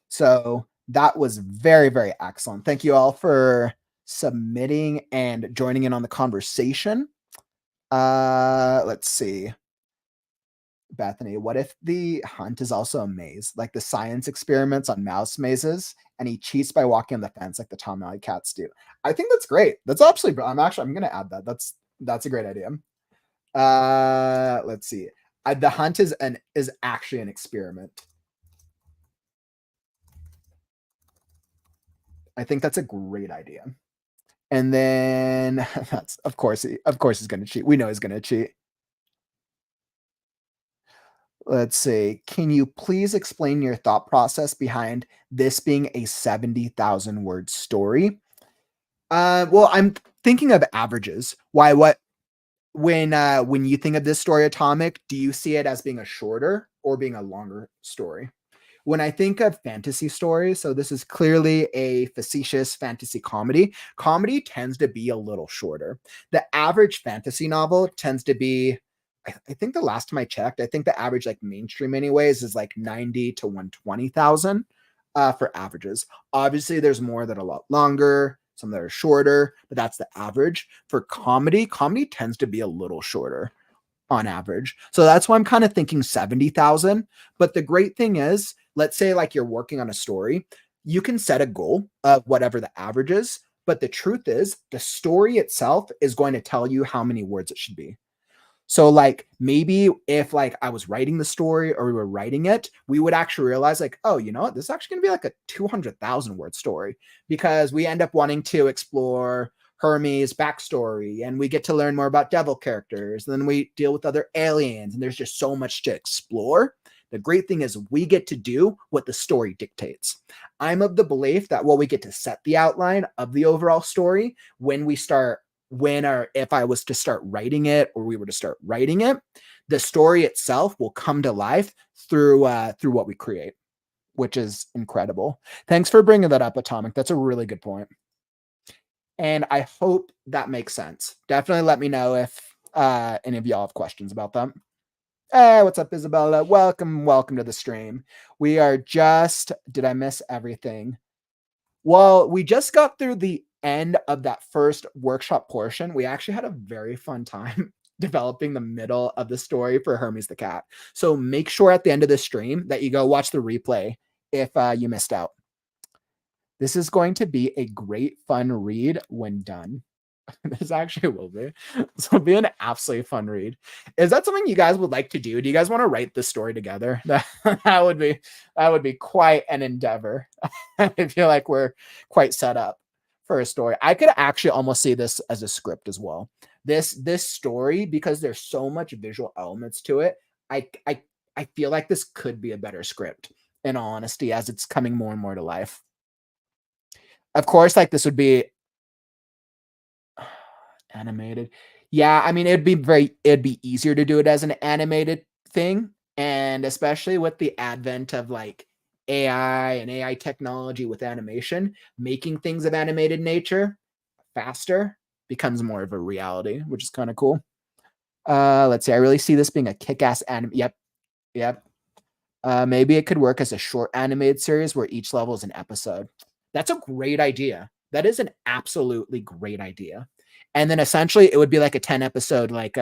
[SPEAKER 1] So that was very, very excellent. Thank you all for submitting and joining in on the conversation. Let's see. Bethany, what if the hunt is also a maze, like the science experiments on mouse mazes, and he cheats by walking on the fence like the Tom Alley cats do? I think that's great. That's absolutely. I'm gonna add that. That's a great idea. Let's see. The hunt is actually an experiment. I think that's a great idea. And then that's of course he's gonna cheat. We know he's gonna cheat. Let's see. Can you please explain your thought process behind this being a 70,000 word story? Well, I'm thinking of averages. Why? What? When you think of this story, Atomic, do you see it as being a shorter or being a longer story? When I think of fantasy stories, so this is clearly a facetious fantasy comedy. Comedy tends to be a little shorter. The average fantasy novel tends to be, I think the last time I checked, I think the average like mainstream anyways is like 90 to 120,000 for averages. Obviously, there's more that are a lot longer, some that are shorter, but that's the average. For comedy, comedy tends to be a little shorter on average. So that's why I'm kind of thinking 70,000. But the great thing is, let's say like you're working on a story, you can set a goal of whatever the average is. But the truth is, the story itself is going to tell you how many words it should be. So like maybe if like I was writing the story or we were writing it, we would actually realize like, oh, you know what? This is actually going to be like a 200,000 word story because we end up wanting to explore Hermes' backstory and we get to learn more about devil characters. And then we deal with other aliens and there's just so much to explore. The great thing is we get to do what the story dictates. I'm of the belief that while we get to set the outline of the overall story, when we start when or if I was to start writing it or we were to start writing it, the story itself will come to life through what we create, which is incredible. Thanks for bringing that up, Atomic. That's a really good point. And I hope that makes sense. Definitely let me know if any of y'all have questions about that. Hey, what's up, Isabella? Welcome to the stream. We are did I miss everything? Well, we just got through the end of that first workshop portion. We actually had a very fun time developing the middle of the story for Hermes the Cat. So make sure at the end of the stream that you go watch the replay if you missed out. This is going to be a great fun read when done. This actually will be. This will be an absolutely fun read. Is that something you guys would like to do? Do you guys want to write this story together? That would be quite an endeavor. I feel like we're quite set up for a story. I could actually almost see this as a script as well. This story, because there's so much visual elements to it, I feel like this could be a better script, in all honesty, as it's coming more and more to life. Of course, like this would be animated. Yeah, I mean, it'd be easier to do it as an animated thing, and especially with the advent of like AI and AI technology with animation, making things of animated nature faster becomes more of a reality, which is kind of cool. Let's see. I really see this being a kick-ass anime. Yep. Maybe it could work as a short animated series where each level is an episode. That's a great idea. That is an absolutely great idea. And then essentially it would be like a 10 episode, like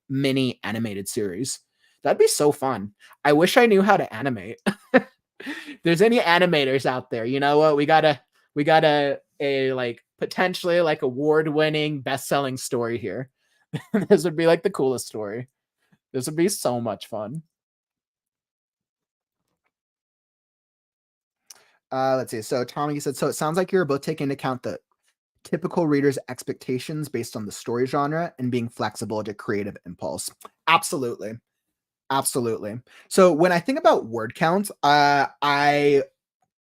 [SPEAKER 1] mini animated series. That'd be so fun. I wish I knew how to animate. There's any animators out there, you know what? We got a like potentially like award-winning best-selling story here.
[SPEAKER 2] This would be like the coolest story. This would be so much fun.
[SPEAKER 1] Let's see. So Tommy said, so it sounds like you're both taking into account the typical reader's expectations based on the story genre and being flexible to creative impulse. Absolutely. Absolutely. So when I think about word counts, I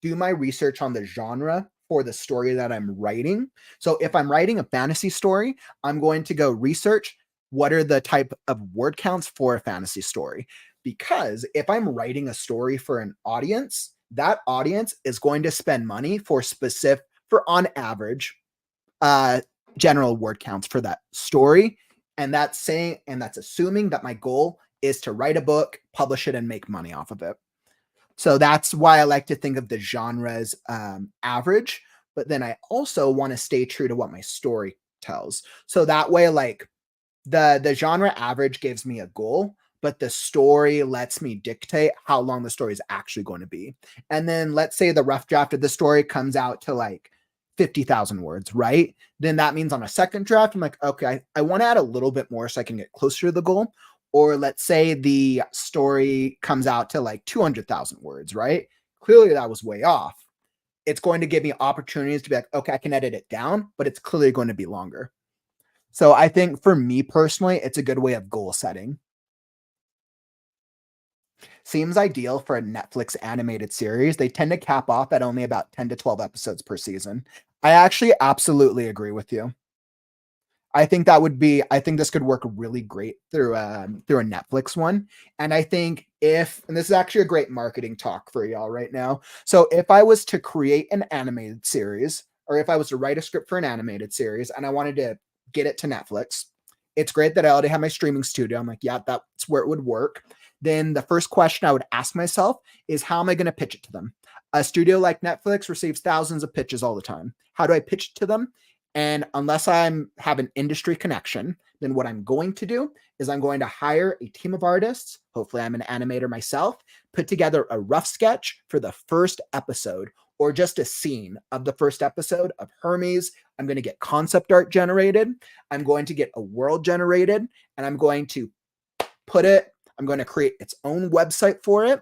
[SPEAKER 1] do my research on the genre for the story that I'm writing. So if I'm writing a fantasy story, I'm going to go research what are the type of word counts for a fantasy story. Because if I'm writing a story for an audience, that audience is going to spend money for on average, uh, general word counts for that story. And that's assuming that my goal is to write a book, publish it, and make money off of it. So that's why I like to think of the genres average, but then I also want to stay true to what my story tells. So that way, like the genre average gives me a goal, but the story lets me dictate how long the story is actually going to be. And then let's say the rough draft of the story comes out to like 50,000 words, right? Then that means on a second draft, I'm like, okay, I want to add a little bit more so I can get closer to the goal. Or let's say the story comes out to like 200,000 words, right? Clearly that was way off. It's going to give me opportunities to be like, okay, I can edit it down, but it's clearly going to be longer. So I think for me personally, it's a good way of goal setting. Seems ideal for a Netflix animated series. They tend to cap off at only about 10 to 12 episodes per season. I actually absolutely agree with you. I think this could work really great through a Netflix one. And I think and this is actually a great marketing talk for y'all right now. So if I was to create an animated series, or if I was to write a script for an animated series and I wanted to get it to Netflix, it's great that I already have my streaming studio. I'm like, yeah, that's where it would work. Then the first question I would ask myself is, how am I going to pitch it to them? A studio like Netflix receives thousands of pitches all the time. How do I pitch it to them? And unless have an industry connection, then what I'm going to do is I'm going to hire a team of artists. Hopefully, I'm an animator myself, put together a rough sketch for the first episode or just a scene of the first episode of Hermes. I'm going to get concept art generated. I'm going to get a world generated, and I'm going to create its own website for it.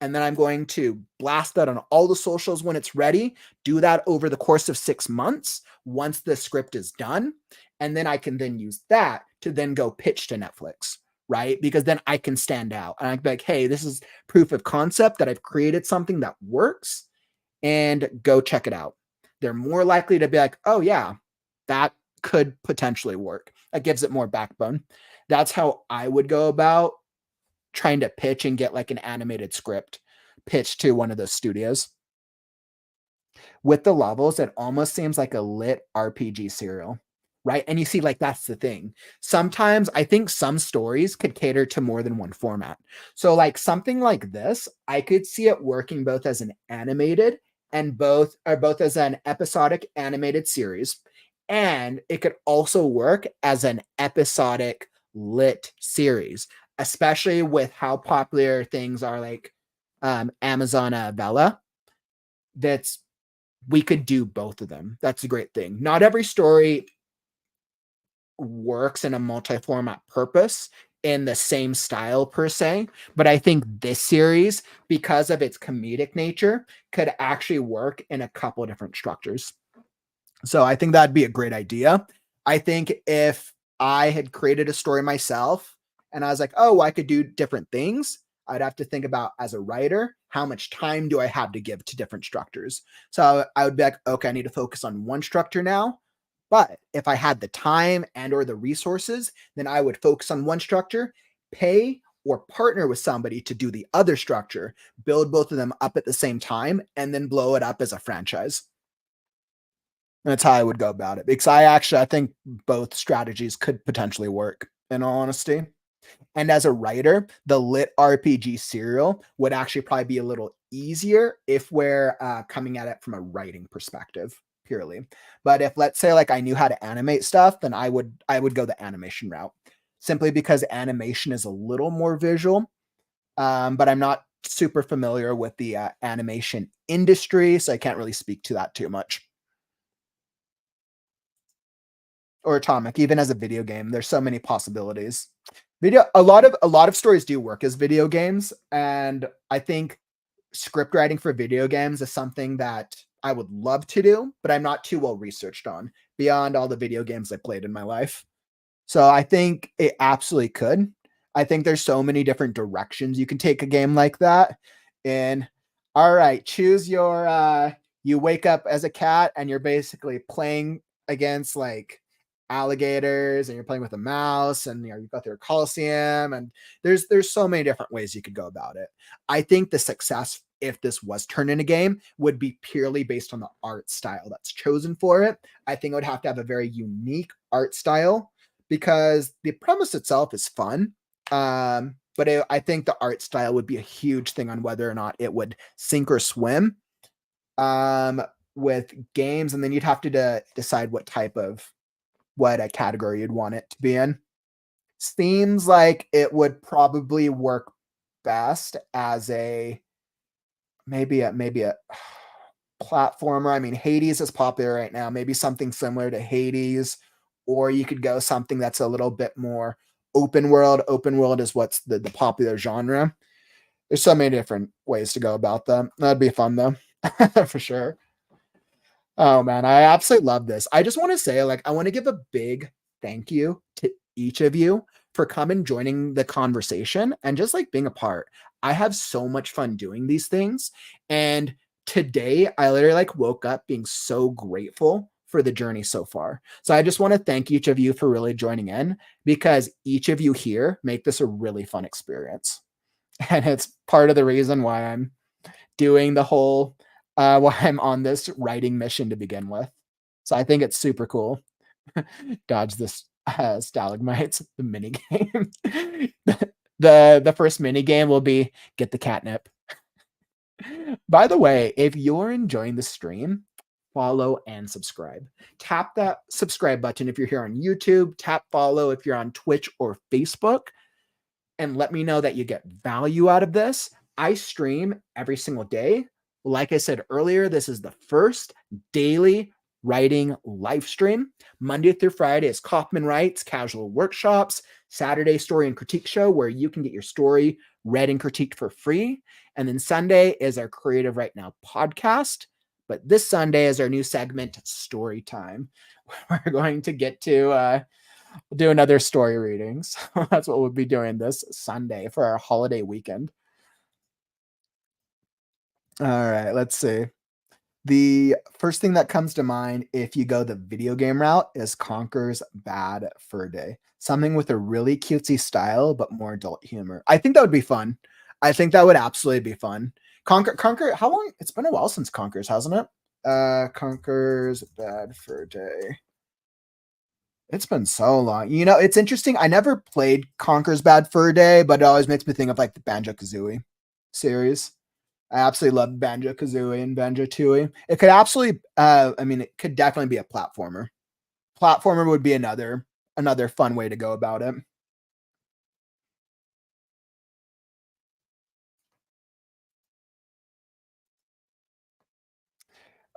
[SPEAKER 1] And then I'm going to blast that on all the socials when it's ready, do that over the course of 6 months once the script is done. And then I can then use that to then go pitch to Netflix, right? Because then I can stand out and I can be like, hey, this is proof of concept that I've created something that works, and go check it out. They're more likely to be like, oh, yeah, that could potentially work. That gives it more backbone. That's how I would go about trying to pitch and get like an animated script pitched to one of those studios. With the levels, it almost seems like a lit RPG serial, right? And you see, like, that's the thing. Sometimes I think some stories could cater to more than one format. So, like, something like this, I could see it working both as an animated and both as an episodic animated series. And it could also work as an episodic lit series, especially with how popular things are like Amazon Vella. That's We could do both of them. That's a great thing. Not every story works in a multi-format purpose in the same style per se, but I think this series, because of its comedic nature, could actually work in a couple different structures. So I think that'd be a great idea. I think if I had created a story myself and I was like, oh, I could do different things, I'd have to think about, as a writer, how much time do I have to give to different structures? So I would be like, okay, I need to focus on one structure now. But if I had the time and or the resources, then I would focus on one structure, pay or partner with somebody to do the other structure, build both of them up at the same time, and then blow it up as a franchise. That's how I would go about it, because I think both strategies could potentially work, in all honesty. And as a writer, the lit RPG serial would actually probably be a little easier if we're coming at it from a writing perspective purely. But if, let's say, like, I knew how to animate stuff, then I would go the animation route, simply because animation is a little more visual. But I'm not super familiar with the animation industry, so I can't really speak to that too much. or Atomic, even as a video game. There's so many possibilities. A lot of stories do work as video games, and I think script writing for video games is something that I would love to do, but I'm not too well researched on beyond all the video games I played in my life. So I think it absolutely could. I think there's so many different directions you can take a game like that. And all right, choose your you wake up as a cat and you're basically playing against like alligators and you're playing with a mouse and you go through a coliseum and there's so many different ways you could go about it. I think the success if this was turned in a game would be purely based on the art style that's chosen for it. I think it would have to have a very unique art style because the premise itself is fun. But I think the art style would be a huge thing on whether or not it would sink or swim with games. And then you'd have to decide what a category you'd want it to be in. Seems like it would probably work best as maybe a platformer. I mean, Hades is popular right now. Maybe something similar to Hades, or you could go something that's a little bit more open world. Open world is what's the popular genre. There's so many different ways to go about them. That'd be fun though, for sure. Oh man, I absolutely love this. I just want to say, like, I want to give a big thank you to each of you for coming, joining the conversation, and just like being a part. I have so much fun doing these things. And today I literally like woke up being so grateful for the journey so far. So I just want to thank each of you for really joining in because each of you here make this a really fun experience. And it's part of the reason why I'm doing the whole why I'm on this writing mission to begin with. So I think it's super cool. Dodge this stalagmites, the mini game. The first mini game will be get the catnip. By the way, if you're enjoying the stream, follow and subscribe. Tap that subscribe button if you're here on YouTube. Tap follow if you're on Twitch or Facebook. And let me know that you get value out of this. I stream every single day. Like I said earlier, this is the first daily writing live stream. Monday through Friday is Kauffman Writes, casual workshops. Saturday, story and critique show, where you can get your story read and critiqued for free. And then Sunday is our Creative Right Now podcast. But this Sunday is our new segment, Story Time. We're going to get to do another story reading. So that's what we'll be doing this Sunday for our holiday weekend. All right, let's see. The first thing that comes to mind if you go the video game route is Conker's Bad Fur Day. Something with a really cutesy style, but more adult humor. I think that would be fun. I think that would absolutely be fun. Conker, how long? It's been a while since Conker's, hasn't it? Conker's Bad Fur Day. It's been so long. You know, it's interesting. I never played Conker's Bad Fur Day, but it always makes me think of like the Banjo-Kazooie series. I absolutely love Banjo-Kazooie and Banjo-Tooie. It could absolutely, it could definitely be a platformer. Platformer would be another fun way to go about it.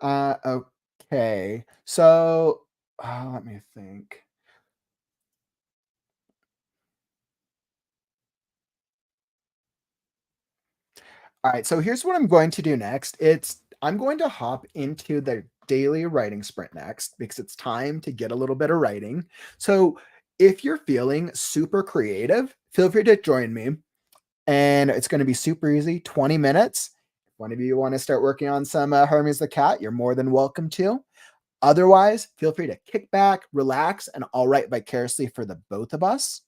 [SPEAKER 1] Okay. So, let me think. All right, so here's what I'm going to do next. I'm going to hop into the daily writing sprint next because it's time to get a little bit of writing. So if you're feeling super creative, feel free to join me. And it's going to be super easy, 20 minutes. If one of you want to start working on some Hermes the Cat, you're more than welcome to. Otherwise, feel free to kick back, relax, and I'll write vicariously for the both of us.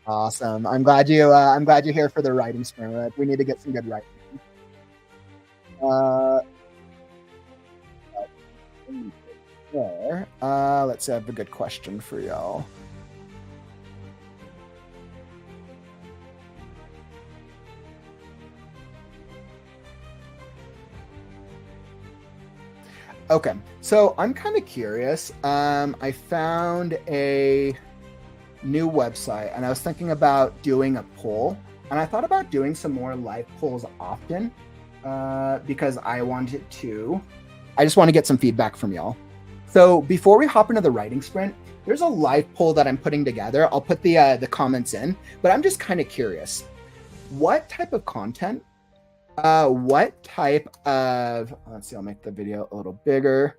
[SPEAKER 1] Awesome. I'm glad you're here for the writing sprint. We need to get some good writing. Let's have a good question for y'all. Okay, so I'm kind of curious. I found a new website and I was thinking about doing a poll And I thought about doing some more live polls often because I just want to get some feedback from y'all. So before we hop into the writing sprint, there's a live poll that I'm putting together. I'll put the comments in, but I'm just kind of curious. What type of content, let's see, I'll make the video a little bigger.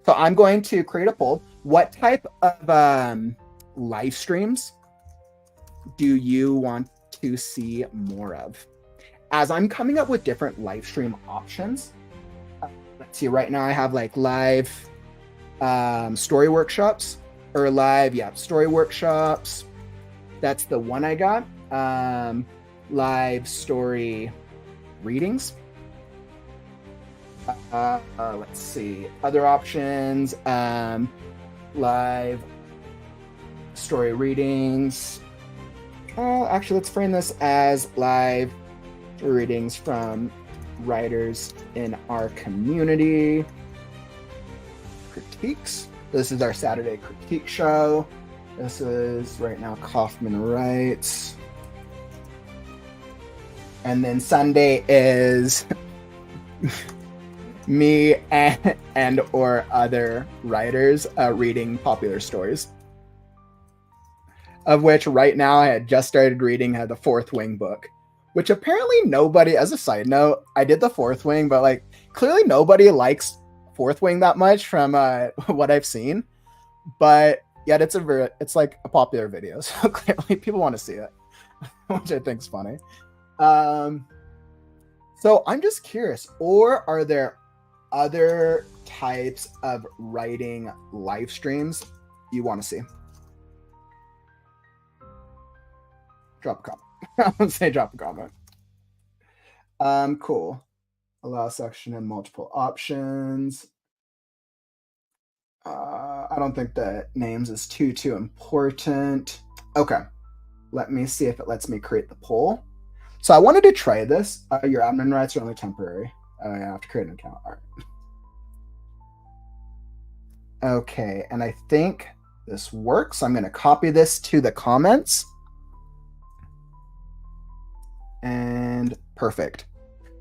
[SPEAKER 1] So I'm going to create a poll. What type of live streams do you want to see more of? As I'm coming up with different live stream options, let's see, right now I have like live story workshops or story workshops. That's the one I got. Live story readings. Let's see, other options. Live story readings. Actually, let's frame this as live readings from writers in our community. Critiques. This is our Saturday critique show. This is right now Kauffman Writes. And then Sunday is me and or other writers reading popular stories. Of which right now I had just started reading the Fourth Wing book, which apparently nobody, as a side note, I did the Fourth Wing, but like clearly nobody likes Fourth Wing that much from what I've seen. But yet it's like a popular video, so clearly people want to see it, which I think is funny. So I'm just curious, or are there other types of writing live streams you want to see? Drop a comment. I would say drop a comment. Cool. Allow section and multiple options. I don't think the names is too important. Okay. Let me see if it lets me create the poll. So I wanted to try this. Your admin rights are only temporary. I have to create an account. All right. Okay, and I think this works. I'm going to copy this to the comments. And perfect.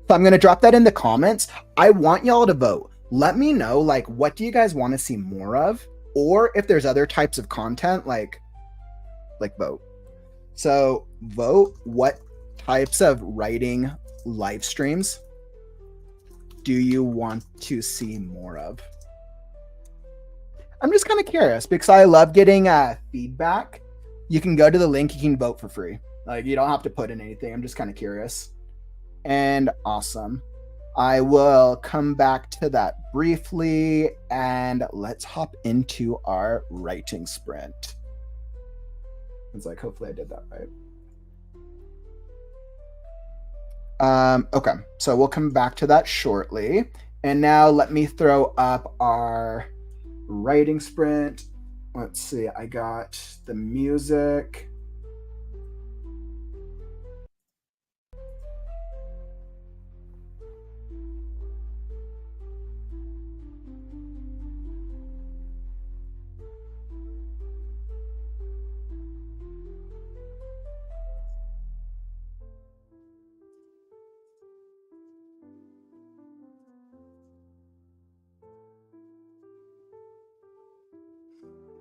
[SPEAKER 1] So I'm going to drop that in the comments. I want y'all to vote. Let me know, like, what do you guys want to see more of? Or if there's other types of content, like vote. So vote what types of writing live streams do you want to see more of? I'm just kind of curious because I love getting feedback. You can go to the link, you can vote for free. Like, you don't have to put in anything. I'm just kind of curious. And awesome. I will come back to that briefly, and let's hop into our writing sprint. It's like, hopefully I did that right. Okay, so we'll come back to that shortly. And now let me throw up our writing sprint. Let's see, I got the music.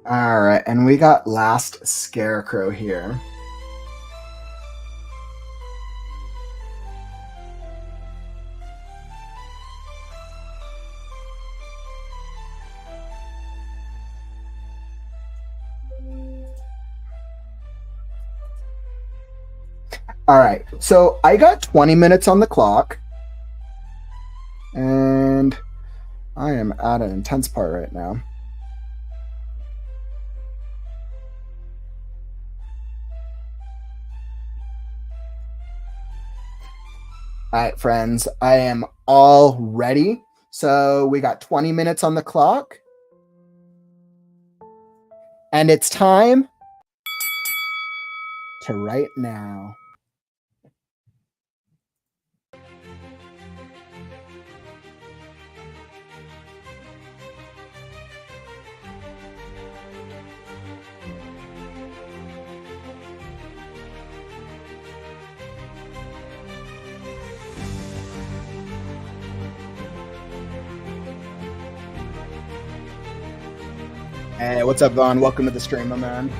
[SPEAKER 1] All right, and we got last Scarecrow here. All right, so I got 20 minutes on the clock, and I am at an intense part right now. All right, friends, I am all ready. So we got 20 minutes on the clock. And it's time to write now. Hey, what's up, Vaughn? Welcome to the stream, my man.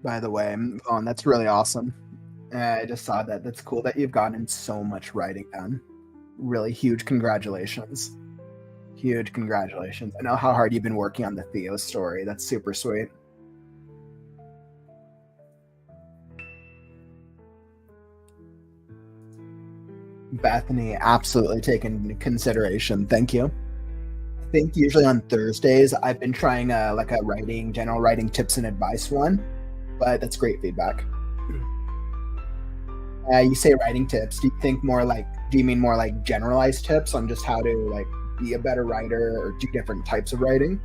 [SPEAKER 1] by the way. Vaughn, that's really awesome. I just saw that. That's cool that you've gotten so much writing done. Really huge congratulations. Huge congratulations. I know how hard you've been working on the Theo story. That's super sweet. Bethany, absolutely taken into consideration. Thank you. I think usually on Thursdays, I've been trying like a general writing tips and advice one, but that's great feedback. You say writing tips. Do you mean more like generalized tips on just how to like be a better writer or do different types of writing?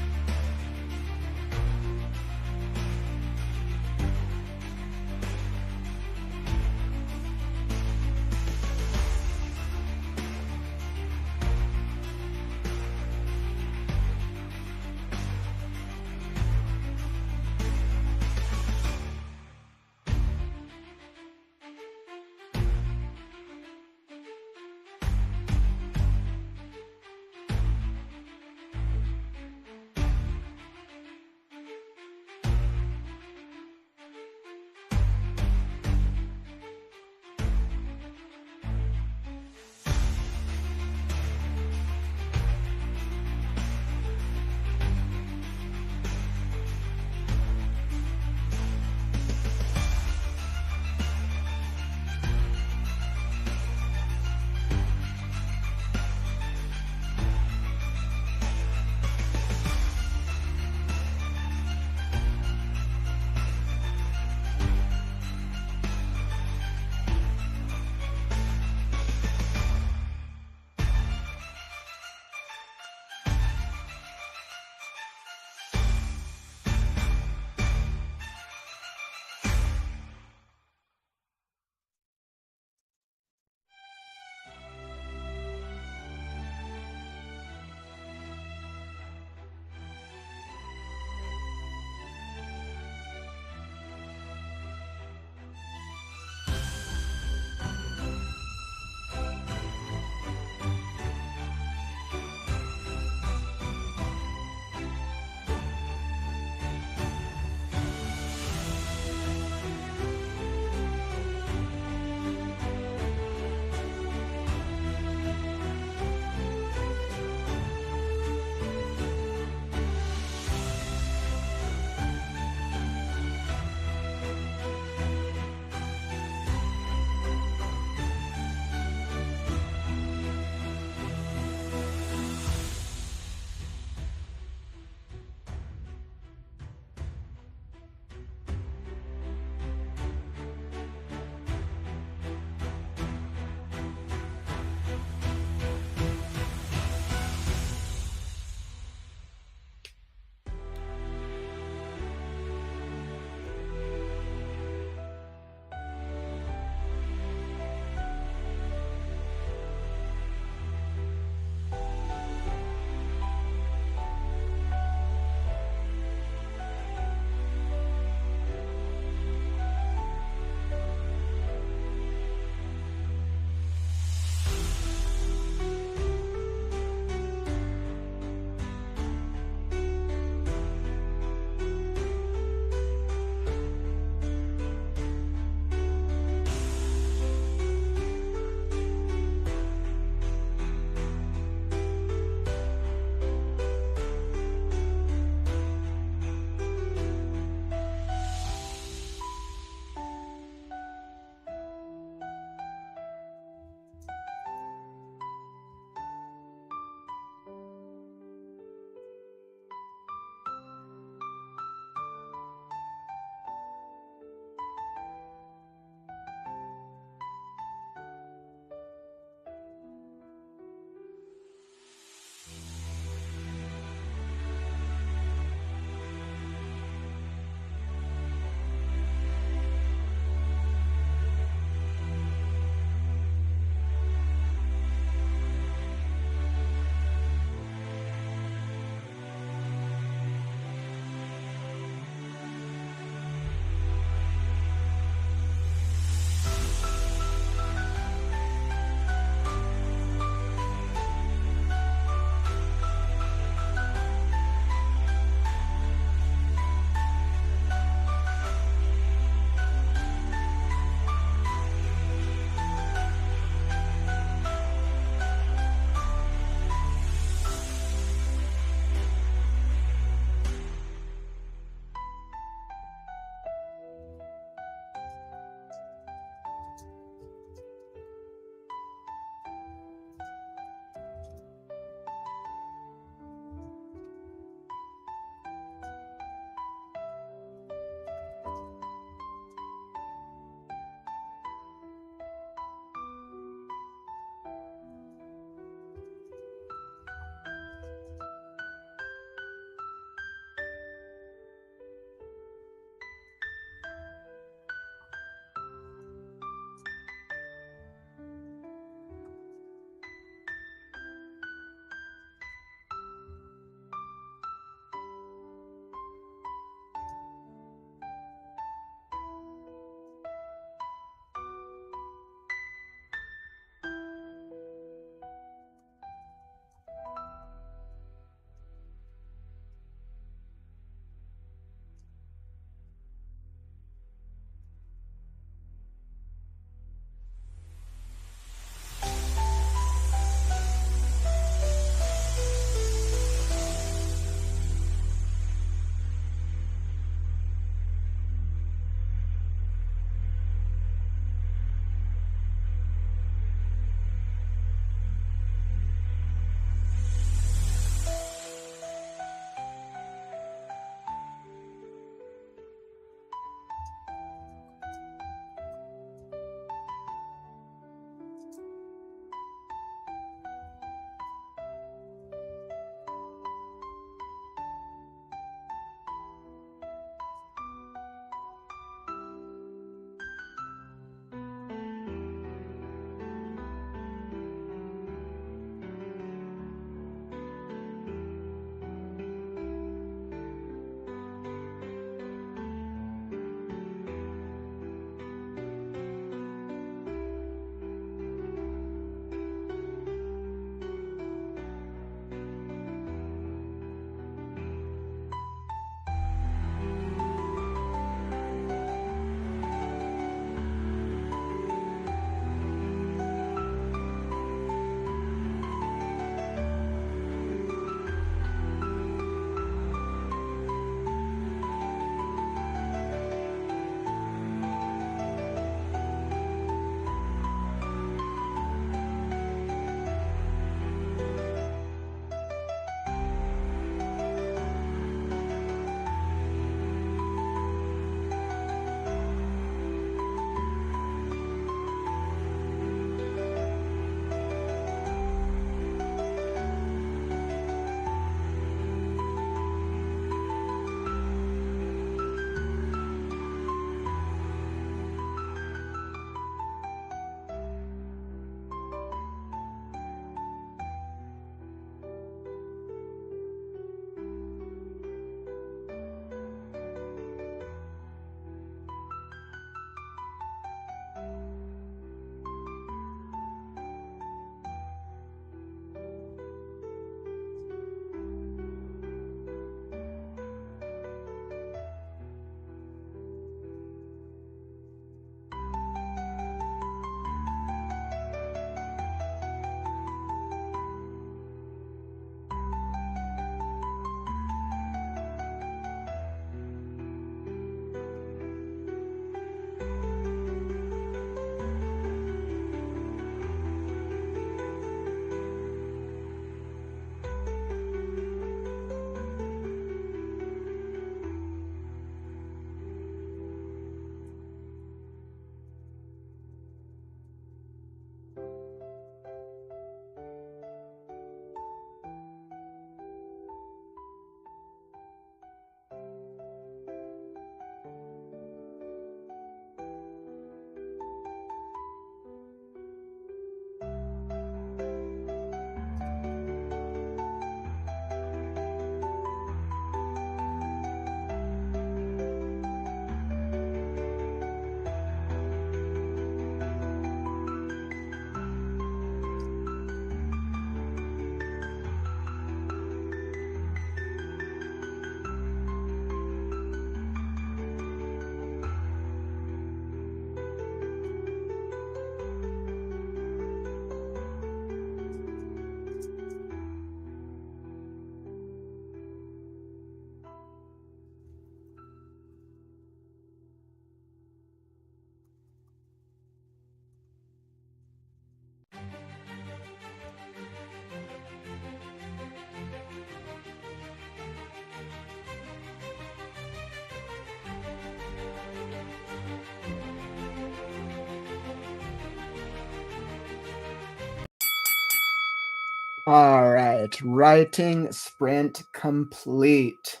[SPEAKER 1] All right, writing sprint complete.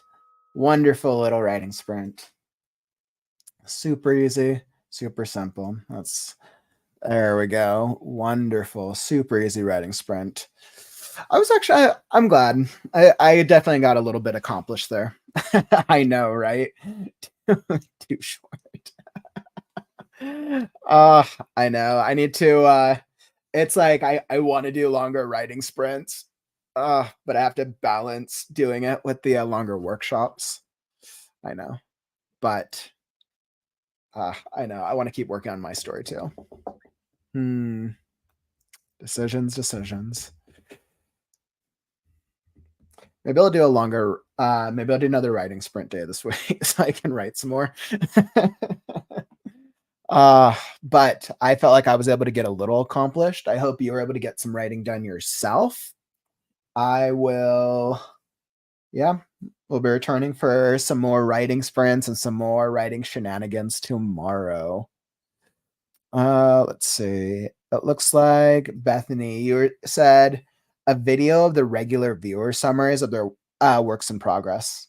[SPEAKER 1] Wonderful little writing sprint. Super easy, super simple. There we go. Wonderful, super easy writing sprint. I'm glad. I definitely got a little bit accomplished there. I know, right? Too short. Uh, I know. I need to it's like I want to do longer writing sprints. But I have to balance doing it with the longer workshops. I know. But I know. I want to keep working on my story too. Hmm. Decisions. Maybe I'll do a longer maybe I'll do another writing sprint day this week so I can write some more. But I felt like I was able to get a little accomplished. I hope you were able to get some writing done yourself. I will, yeah, we'll be returning for some more writing sprints and some more writing shenanigans tomorrow. Let's see. It looks like Bethany, said a video of the regular viewer summaries of their works in progress.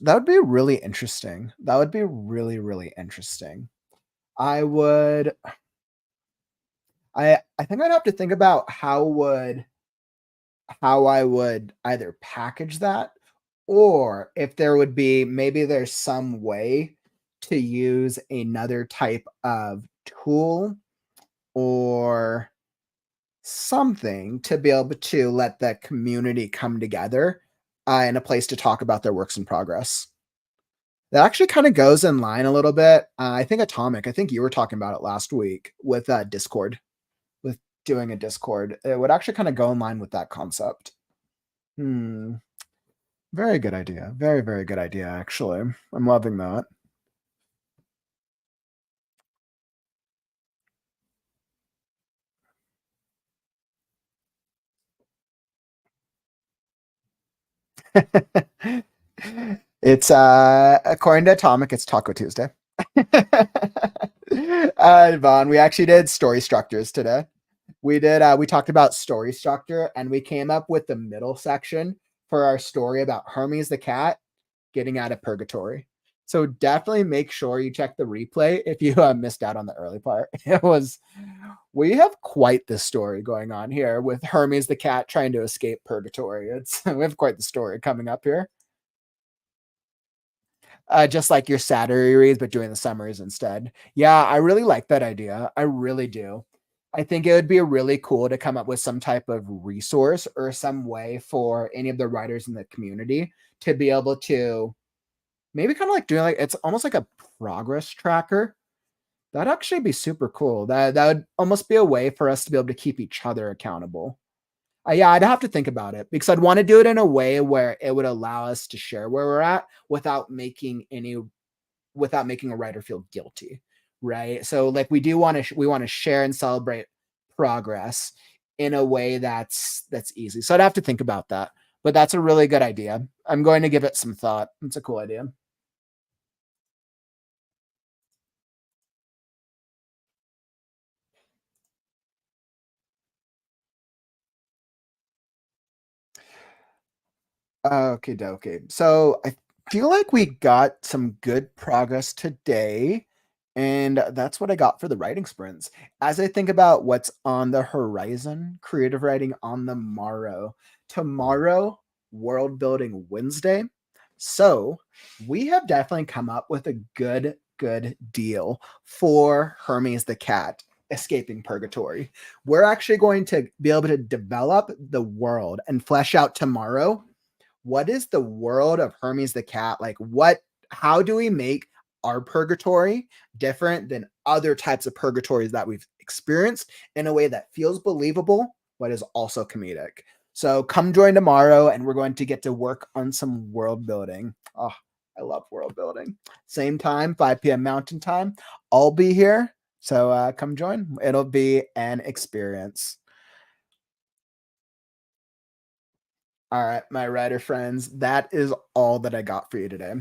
[SPEAKER 1] That would be really interesting. That would be really, really interesting. I would I think I'd have to think about how I would either package that or if there would be maybe there's some way to use another type of tool or something to be able to let the community come together in a place to talk about their works in progress. That actually kind of goes in line a little bit. I think Atomic, I think you were talking about it last week with Discord, with doing a Discord. It would actually kind of go in line with that concept. Hmm. Very good idea. Very, very good idea, actually. I'm loving that. It's according to Atomic, it's Taco Tuesday. Vaughn, we actually did story structures today. We talked about story structure and we came up with the middle section for our story about Hermes the cat getting out of purgatory. So definitely make sure you check the replay if you missed out on the early part. We have quite the story going on here with Hermes the cat trying to escape purgatory. We have quite the story coming up here. Just like your Saturday reads, but doing the summaries instead. Yeah, I really like that idea. I really do. I think it would be really cool to come up with some type of resource or some way for any of the writers in the community to be able to maybe kind of like doing like it's almost like a progress tracker. That'd actually be super cool. That would almost be a way for us to be able to keep each other accountable. Yeah, I'd have to think about it because I'd want to do it in a way where it would allow us to share where we're at without making a writer feel guilty, right? So like we want to share and celebrate progress in a way that's easy. So I'd have to think about that. But that's a really good idea. I'm going to give it some thought. It's a cool idea. Okay, dokie. So I feel like we got some good progress today, and that's what I got for the writing sprints. As I think about what's on the horizon, creative writing on the morrow. Tomorrow, World Building Wednesday. So we have definitely come up with a good deal for Hermes the cat escaping purgatory. We're actually going to be able to develop the world and flesh out tomorrow what is the world of Hermes the cat like? How do we make our purgatory different than other types of purgatories that we've experienced in a way that feels believable but is also comedic? So come join tomorrow and we're going to get to work on some world building. Oh, I love world building. Same time, 5 p.m. Mountain Time. I'll be here. So come join. It'll be an experience. All right, my writer friends, that is all that I got for you today.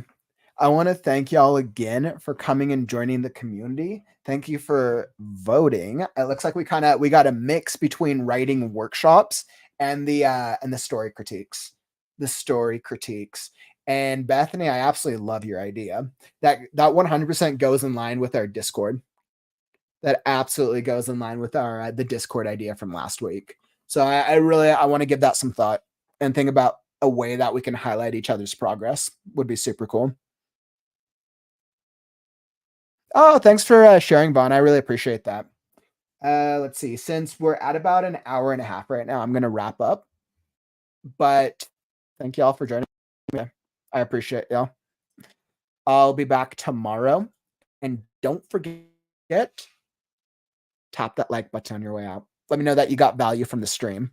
[SPEAKER 1] I want to thank y'all again for coming and joining the community. Thank you for voting. It looks like we got a mix between writing workshops and the story critiques. The story critiques. And Bethany, I absolutely love your idea. That 100% goes in line with our Discord. That absolutely goes in line with our the Discord idea from last week. So I really want to give that some thought and think about a way that we can highlight each other's progress. Would be super cool. Oh, thanks for sharing, Vaughn. I really appreciate that. Let's see. Since we're at about an hour and a half right now, I'm going to wrap up. But thank y'all for joining me. I appreciate y'all. I'll be back tomorrow. And don't forget, tap that like button on your way out. Let me know that you got value from the stream.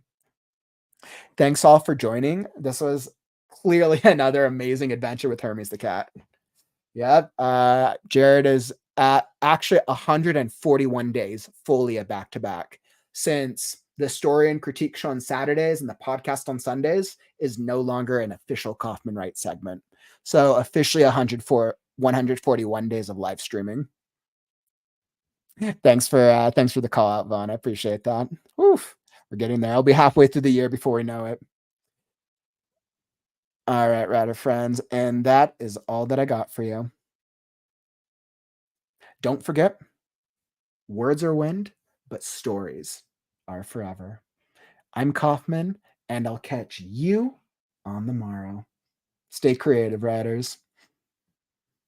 [SPEAKER 1] Thanks all for joining. This was clearly another amazing adventure with Hermes the Cat. Yeah. Jared is at actually 141 days fully at back-to-back, since the story and critique show on Saturdays and the podcast on Sundays is no longer an official Kauffman Writes segment. So officially 141 days of live streaming. Thanks for the call out, Vaughn. I appreciate that. Oof, we're getting there. I'll be halfway through the year before we know it. All right, writer friends, and that is all that I got for you. Don't forget, words are wind, but stories are forever. I'm Kauffman, and I'll catch you on the morrow. Stay creative, writers.